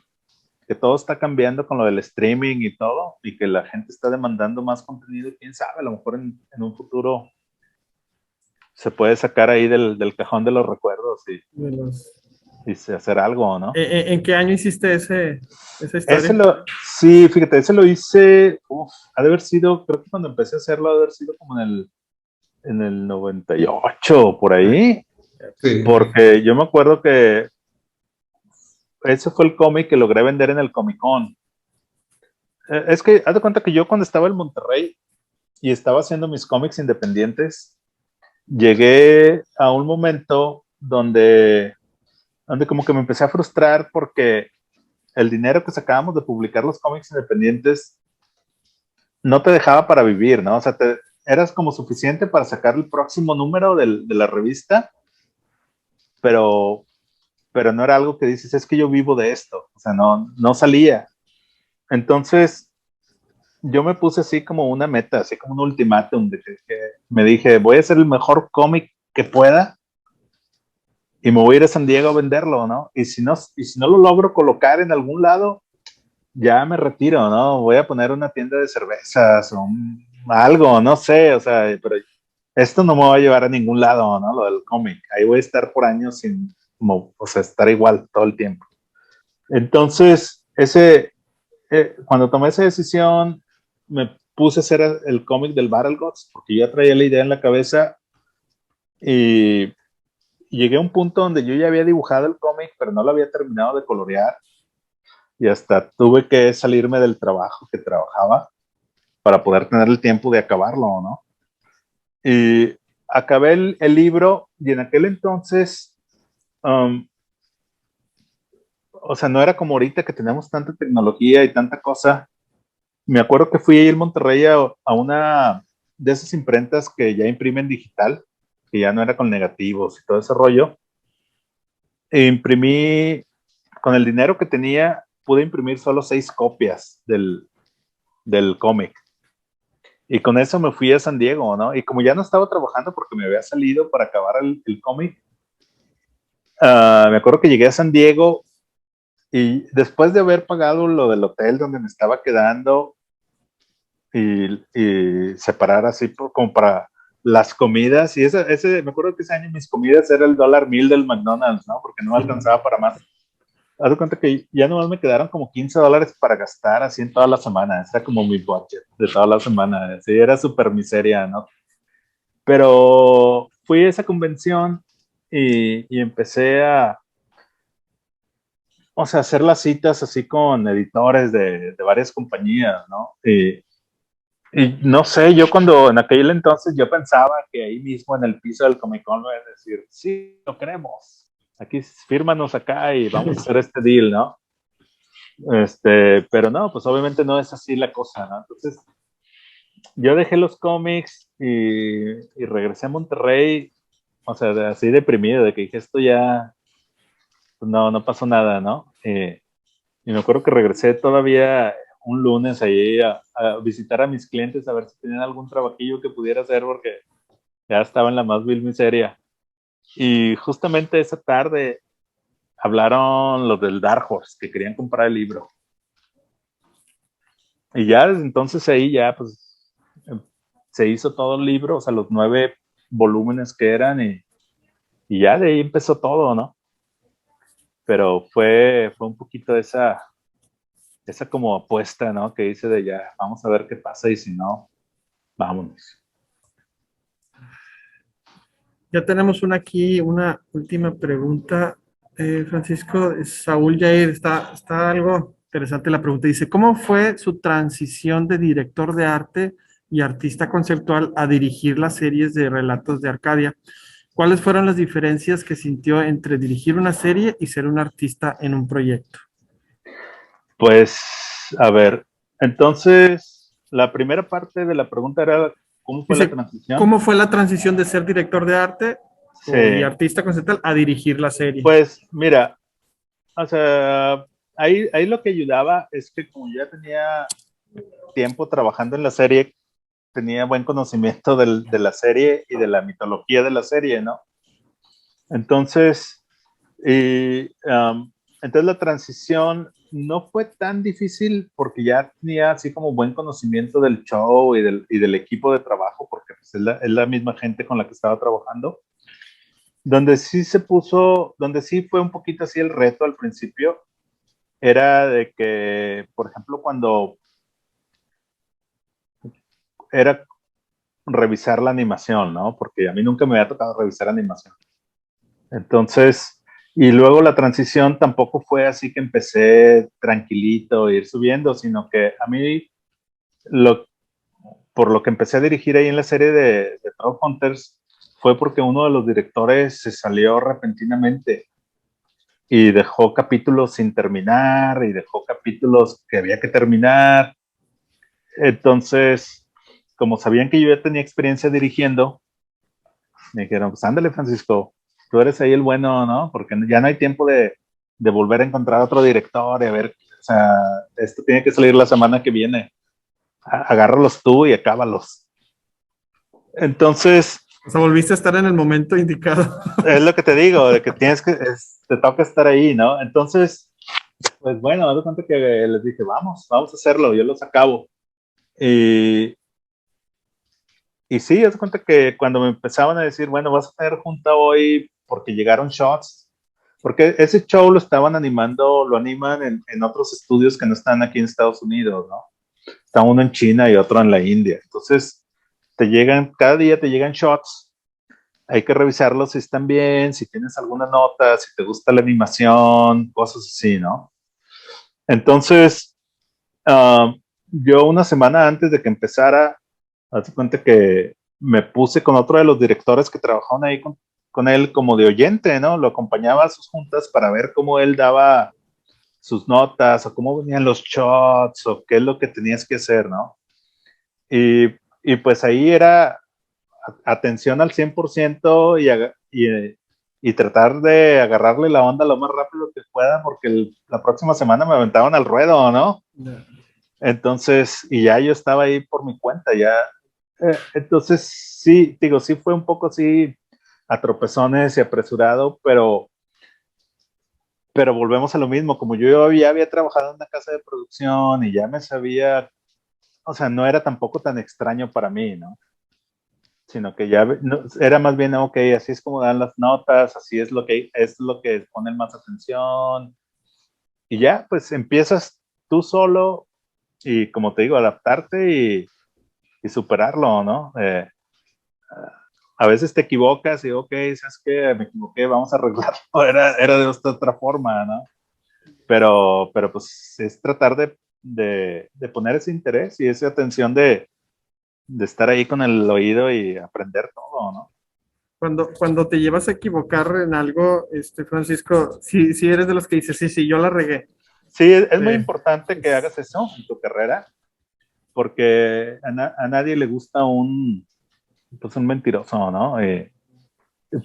que todo está cambiando con lo del streaming y todo, y que la gente está demandando más contenido, quién sabe, a lo mejor en un futuro se puede sacar ahí del cajón de los recuerdos De los- y hacer algo, ¿no? ¿En qué año hiciste esa Ese historia? sí, fíjate, ese lo hice, ha de haber sido, creo que cuando empecé a hacerlo, ha de haber sido como en el 98, por Ah, ahí, Sí. porque yo me acuerdo que ese fue el cómic que logré vender en el Comic Con. Es que, haz de cuenta que yo cuando estaba en Monterrey y estaba haciendo mis cómics independientes, llegué a un momento donde como que me empecé a frustrar porque el dinero que sacábamos de publicar los cómics independientes no te dejaba para vivir, ¿no? O sea, eras como suficiente para sacar el próximo número de la revista, pero, pero no era algo que dices, es que yo vivo de esto, o sea, no salía. Entonces, yo me puse así como una meta, así como un ultimátum, de que me dije, voy a hacer el mejor cómic que pueda y me voy a ir a San Diego a venderlo, ¿no? Y si no lo logro colocar en algún lado, ya me retiro, ¿no? Voy a poner una tienda de cervezas o algo, no sé, o sea, pero esto no me va a llevar a ningún lado, ¿no? Lo del cómic. Ahí voy a estar por años sin, como, o sea, estar igual todo el tiempo. Entonces, cuando tomé esa decisión, me puse a hacer el cómic del Battle Gods, porque ya traía la idea en la cabeza y llegué a un punto donde yo ya había dibujado el cómic, pero no lo había terminado de colorear y hasta tuve que salirme del trabajo que trabajaba para poder tener el tiempo de acabarlo, ¿no? Y acabé el libro y en aquel entonces, o sea, no era como ahorita que tenemos tanta tecnología y tanta cosa. Me acuerdo que fui a ir a Monterrey a una de esas imprentas que ya imprimen digital, que ya no era con negativos y todo ese rollo. E imprimí, con el dinero que tenía, pude imprimir solo 6 copias del cómic. Y con eso me fui a San Diego, ¿no? Y como ya no estaba trabajando porque me había salido para acabar el cómic, me acuerdo que llegué a San Diego y después de haber pagado lo del hotel donde me estaba quedando y separar así como para las comidas, y me acuerdo que ese año mis comidas era el $1,000 del McDonald's, ¿no? Porque no me alcanzaba para más. Haz de cuenta que ya nomás me quedaron como $15 para gastar así en toda la semana. Esa era como mi budget de toda la semana. Sí, era súper miseria, ¿no? Pero fui a esa convención y empecé o sea, hacer las citas así con editores de varias compañías, ¿no? Y no sé, yo cuando en aquel entonces yo pensaba que ahí mismo en el piso del Comic Con me iban a decir, sí, lo queremos. Aquí fírmanos acá y vamos a hacer este deal, ¿no? Pero no, pues obviamente no es así la cosa, ¿no? Entonces, yo dejé los cómics y regresé a Monterrey, o sea, así deprimido, de que dije, esto ya, pues no pasó nada, ¿no? Y me acuerdo que regresé todavía un lunes ahí a visitar a mis clientes a ver si tenían algún trabajillo que pudiera hacer porque ya estaba en la más vil miseria. Y justamente esa tarde hablaron los del Dark Horse que querían comprar el libro. Y ya desde entonces ahí ya pues se hizo todo el libro, o sea, los 9 volúmenes que eran y ya de ahí empezó todo, ¿no? Pero fue un poquito esa como apuesta, ¿no? Que hice de ya, vamos a ver qué pasa y si no, vámonos. Ya tenemos una última pregunta, Francisco. Saúl Jair, está algo interesante la pregunta. Dice, ¿cómo fue su transición de director de arte y artista conceptual a dirigir las series de relatos de Arcadia? ¿Cuáles fueron las diferencias que sintió entre dirigir una serie y ser un artista en un proyecto? Pues, a ver, entonces, la primera parte de la pregunta era, ¿cómo fue la Dice, transición? ¿cómo fue la transición de ser director de arte y Sí, artista conceptual a dirigir la serie? pues, mira, o sea, ahí lo que ayudaba es que como ya tenía tiempo trabajando en la serie, tenía buen conocimiento de la serie y de la mitología de la serie, ¿no? Entonces, entonces la transición no fue tan difícil porque ya tenía así como buen conocimiento del show y del equipo de trabajo, porque pues es la misma gente con la que estaba trabajando. Donde sí fue un poquito así el reto al principio, era de que, por ejemplo, cuando era revisar la animación, ¿no? Porque a mí nunca me había tocado revisar animación. Entonces, y luego la transición tampoco fue así que empecé tranquilito a ir subiendo, sino que a mí, por lo que empecé a dirigir ahí en la serie de Trollhunters, fue porque uno de los directores se salió repentinamente y dejó capítulos sin terminar y dejó capítulos que había que terminar. Entonces, como sabían que yo ya tenía experiencia dirigiendo, me dijeron, pues ándale, Francisco, tú eres ahí el bueno, ¿no? Porque ya no hay tiempo de volver a encontrar otro director y a ver, o sea, esto tiene que salir la semana que viene. Agárralos tú y acábalos. Entonces, O sea, volviste a estar en el momento indicado. Es lo que te digo, de que te toca estar ahí, ¿no? Entonces, pues bueno, haz de cuenta que les dije, vamos a hacerlo, yo los acabo. Y, y sí, haz de cuenta que cuando me empezaban a decir, bueno, vas a tener junta hoy porque llegaron shots, porque ese show lo estaban animando, lo animan en otros estudios que no están aquí en Estados Unidos, ¿no? Está uno en China y otro en la India. Entonces, cada día te llegan shots, hay que revisarlos si están bien, si tienes alguna nota, si te gusta la animación, cosas así, ¿no? Entonces, yo una semana antes de que empezara, hazte cuenta que me puse con otro de los directores que trabajaban ahí con él como de oyente, ¿no? Lo acompañaba a sus juntas para ver cómo él daba sus notas o cómo venían los shots o qué es lo que tenías que hacer, ¿no? Y pues ahí era atención al 100% y tratar de agarrarle la onda lo más rápido que pueda porque la próxima semana me aventaban al ruedo, ¿no? Entonces, y ya yo estaba ahí por mi cuenta, ya. Entonces, sí, digo, sí fue un poco así a tropezones y apresurado, pero volvemos a lo mismo, como yo ya había trabajado en una casa de producción y ya me sabía, o sea, no era tampoco tan extraño para mí, ¿no? Sino que ya no, era más bien, ok, así es como dan las notas, así es lo que ponen más atención, y ya, pues empiezas tú solo y como te digo, adaptarte y superarlo, ¿no? A veces te equivocas y, ok, ¿sabes qué? Me equivoqué, vamos a arreglarlo. Era de otra forma, ¿no? Pero pues es tratar de poner ese interés y esa atención de estar ahí con el oído y aprender todo, ¿no? Cuando te llevas a equivocar en algo, Francisco, si eres de los que dices, sí, yo la regué. Sí, es muy Sí, importante que hagas eso en tu carrera, porque a nadie le gusta pues un mentiroso, ¿no?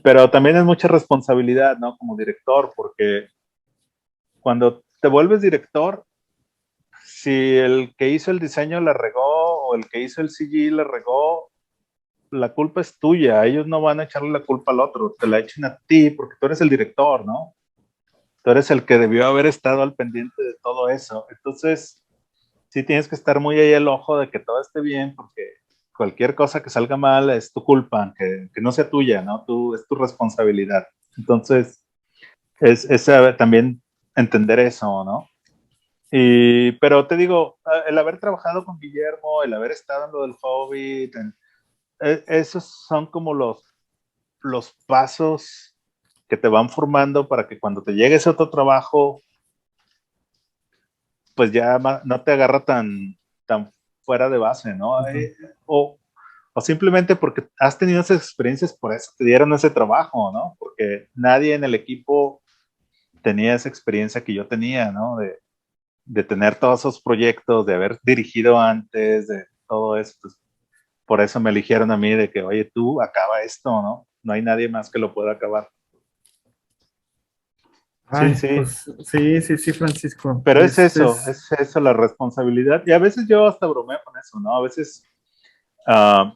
Pero también es mucha responsabilidad, ¿no? Como director, porque cuando te vuelves director, si el que hizo el diseño la regó o el que hizo el CG la regó, la culpa es tuya. Ellos no van a echarle la culpa al otro, te la echan a ti porque tú eres el director, ¿no? Tú eres el que debió haber estado al pendiente de todo eso. Entonces, sí tienes que estar muy ahí al ojo de que todo esté bien, porque cualquier cosa que salga mal es tu culpa, que no sea tuya, ¿no? Es tu responsabilidad. Entonces, es también entender eso, ¿no? Pero te digo, el haber trabajado con Guillermo, el haber estado en lo del Hobbit, esos son como los pasos que te van formando para que cuando te llegue ese otro trabajo, pues ya no te agarra tan fuera de base, ¿no? O, o simplemente porque has tenido esas experiencias, por eso te dieron ese trabajo, ¿no? Porque nadie en el equipo tenía esa experiencia que yo tenía, ¿no? De tener todos esos proyectos, de haber dirigido antes, de todo eso. Pues, por eso me eligieron a mí de que, oye, tú acaba esto, ¿no? No hay nadie más que lo pueda acabar. Sí, Ay, sí, pues sí, Francisco. pero es eso la responsabilidad. Y a veces yo hasta bromeo con eso, ¿no? A veces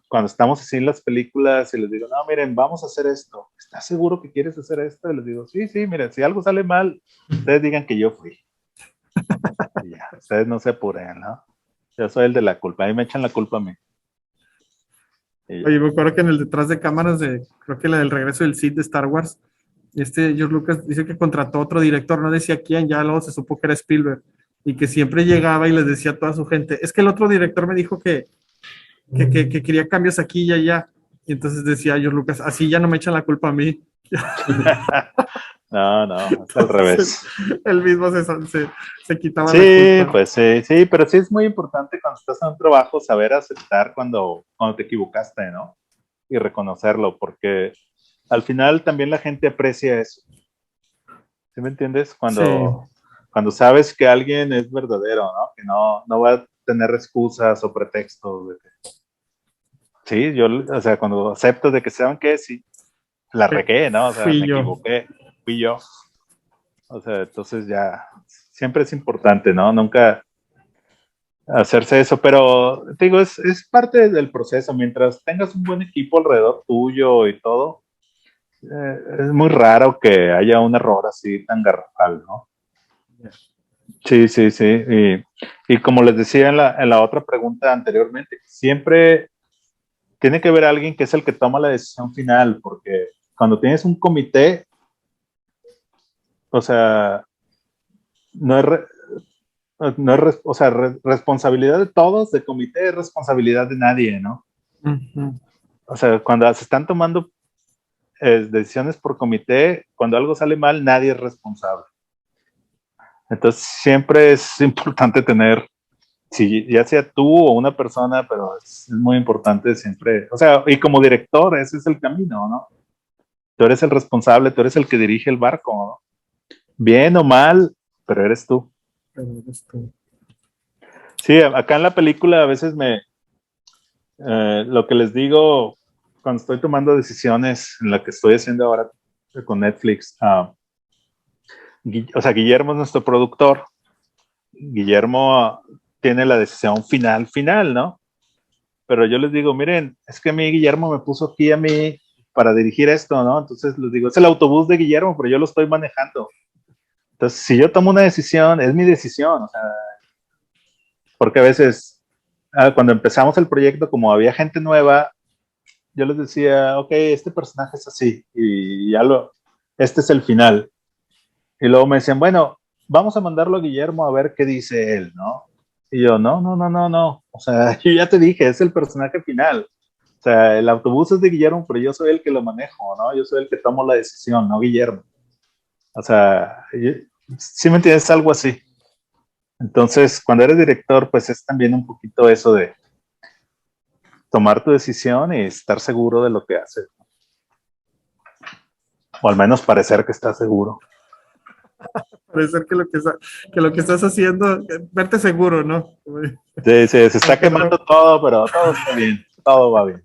cuando estamos así en las películas y les digo, no, miren, vamos a hacer esto. ¿Estás seguro que quieres hacer esto? Y les digo, sí, miren, si algo sale mal, ustedes digan que yo fui. Y ya, ustedes no se apuren, ¿no? Yo soy el de la culpa, ahí me echan la culpa a mí. Y Oye, ya. me acuerdo que en el detrás de cámaras creo que la del regreso del Sith de Star Wars, George Lucas dice que contrató otro director, no decía quién, ya luego se supo que era Spielberg, y que siempre llegaba y les decía a toda su gente, es que el otro director me dijo que quería cambios aquí y allá. Y entonces decía George Lucas, así ya no me echan la culpa a mí. No, es al Entonces revés. él mismo se quitaba la Sí, culpa. pues sí, pero sí es muy importante cuando estás en un trabajo saber aceptar cuando te equivocaste, ¿no? Y reconocerlo, porque al final también la gente aprecia eso. ¿Sí me entiendes? Sí, Cuando sabes que alguien es verdadero, ¿no? Que no va a tener excusas o pretextos. Sí, o sea, cuando acepto de que saben que sí, la regué, ¿no? O sea, fui me yo. equivoqué, fui yo. O sea, entonces ya, siempre es importante, ¿no? Nunca, hacerse eso, pero te digo, es parte del proceso. Mientras tengas un buen equipo alrededor tuyo y todo, es muy raro que haya un error así tan garrafal, ¿no? Sí, sí, sí. Y como les decía en la otra pregunta anteriormente, siempre tiene que haber alguien que es el que toma la decisión final, porque cuando tienes un comité, o sea, no es, o sea, responsabilidad de todos, de comité, es responsabilidad de nadie, ¿no? Ujú. O sea, cuando se están tomando decisiones por comité, cuando algo sale mal, nadie es responsable. Entonces, siempre es importante tener, si ya sea tú o una persona, pero es muy importante siempre, o sea, y como director, ese es el camino, ¿no? Tú eres el responsable, tú eres el que dirige el barco, ¿no? Bien o mal, pero eres tú. Pero eres tú. Sí, acá en la película a veces lo que les digo cuando estoy tomando decisiones en la que estoy haciendo ahora con Netflix, o sea, Guillermo es nuestro productor. Guillermo tiene la decisión final, ¿no? Pero yo les digo, miren, es que a mí Guillermo me puso aquí a mí para dirigir esto, ¿no? Entonces les digo, es el autobús de Guillermo, pero yo lo estoy manejando. Entonces, si yo tomo una decisión, es mi decisión, o sea, porque a veces, cuando empezamos el proyecto, como había gente nueva, yo les decía, ok, este personaje es así, y este es el final. Y luego me decían, bueno, vamos a mandarlo a Guillermo a ver qué dice él, ¿no? Y yo, no. O sea, yo ya te dije, es el personaje final. O sea, el autobús es de Guillermo, pero yo soy el que lo manejo, ¿no? Yo soy el que tomo la decisión, no Guillermo. O sea, ¿sí me entiendes? Algo así. Entonces, cuando eres director, pues es también un poquito eso de tomar tu decisión y estar seguro de lo que haces. O al menos parecer que estás seguro. Parecer que lo que estás haciendo, verte seguro, ¿no? Sí, se está quemando todo, pero todo está bien, todo va bien.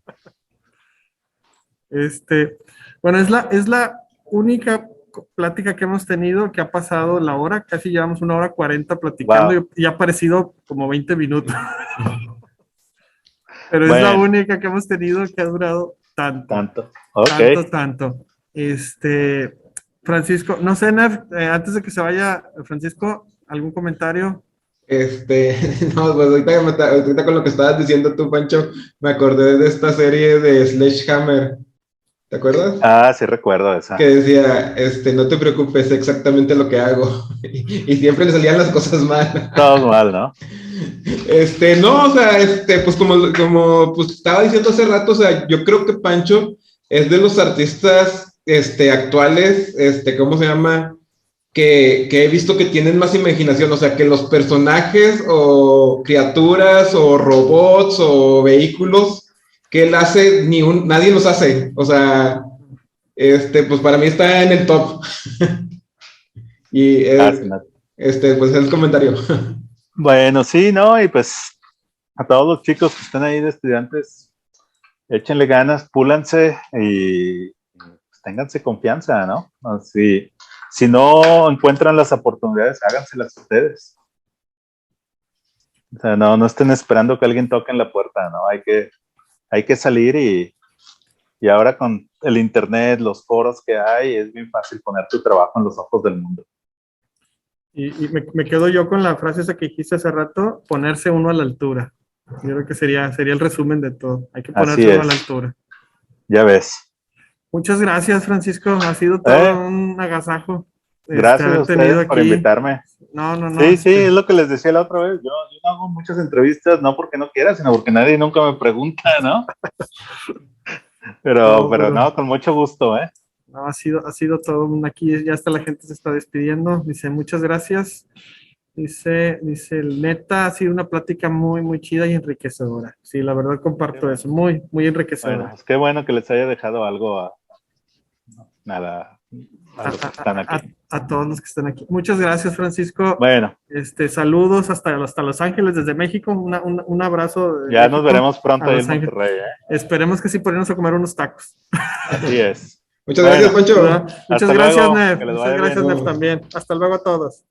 Bueno, es la única plática que hemos tenido que ha pasado la hora, casi llevamos 1 hora 40 platicando. Wow. Y ha parecido como 20 minutos. Pero es la Bueno, única que hemos tenido que ha durado tanto. ok. Tanto. Francisco, no sé, Nef, antes de que se vaya, Francisco, ¿algún comentario? No, pues ahorita con lo que estabas diciendo tú, Pancho, me acordé de esta serie de Sledgehammer, ¿te acuerdas? Ah, sí recuerdo esa. Que decía, no te preocupes, sé exactamente lo que hago. Y siempre le salían las cosas mal. Todo mal, ¿no? No, o sea, pues como pues estaba diciendo hace rato, o sea, yo creo que Pancho es de los artistas, actuales, ¿cómo se llama? Que he visto que tienen más imaginación, o sea, que los personajes o criaturas o robots o vehículos que él hace, nadie los hace, o sea, pues para mí está en el top. Y Sí, no. pues es el comentario. Bueno, sí, ¿no? Y pues a todos los chicos que están ahí de estudiantes, échenle ganas, púlanse y pues, ténganse confianza, ¿no? Si no encuentran las oportunidades, háganselas ustedes. O sea, no estén esperando que alguien toque en la puerta, ¿no? Hay que salir y ahora con el internet, los foros que hay, es bien fácil poner tu trabajo en los ojos del mundo. Y me quedo yo con la frase esa que dijiste hace rato, ponerse uno a la altura. Yo creo que sería el resumen de todo. Hay que ponerse uno a la altura. Ya ves. Muchas gracias, Francisco. Ha sido todo un agasajo. Gracias a ustedes por invitarme. No. Sí, es lo que les decía la otra vez. Yo no hago muchas entrevistas, no porque no quiera, sino porque nadie nunca me pregunta, ¿no? Pero no, con mucho gusto, ¿eh? No, ha sido todo aquí, ya hasta la gente se está despidiendo. Dice, muchas gracias. Dice el neta, ha sido una plática muy, muy chida y enriquecedora. Sí, la verdad comparto eso, muy, muy enriquecedora. Bueno, pues qué bueno que les haya dejado algo a los que están aquí. A todos los que están aquí. Muchas gracias, Francisco. Bueno. Saludos hasta Los Ángeles, desde México. Un abrazo. Ya México, nos veremos pronto ahí en Monterrey. Esperemos que sí ponernos a comer unos tacos. Así es. Muchas gracias, Pancho. Muchas gracias, Nef. Muchas gracias, Nef, también. Hasta luego a todos.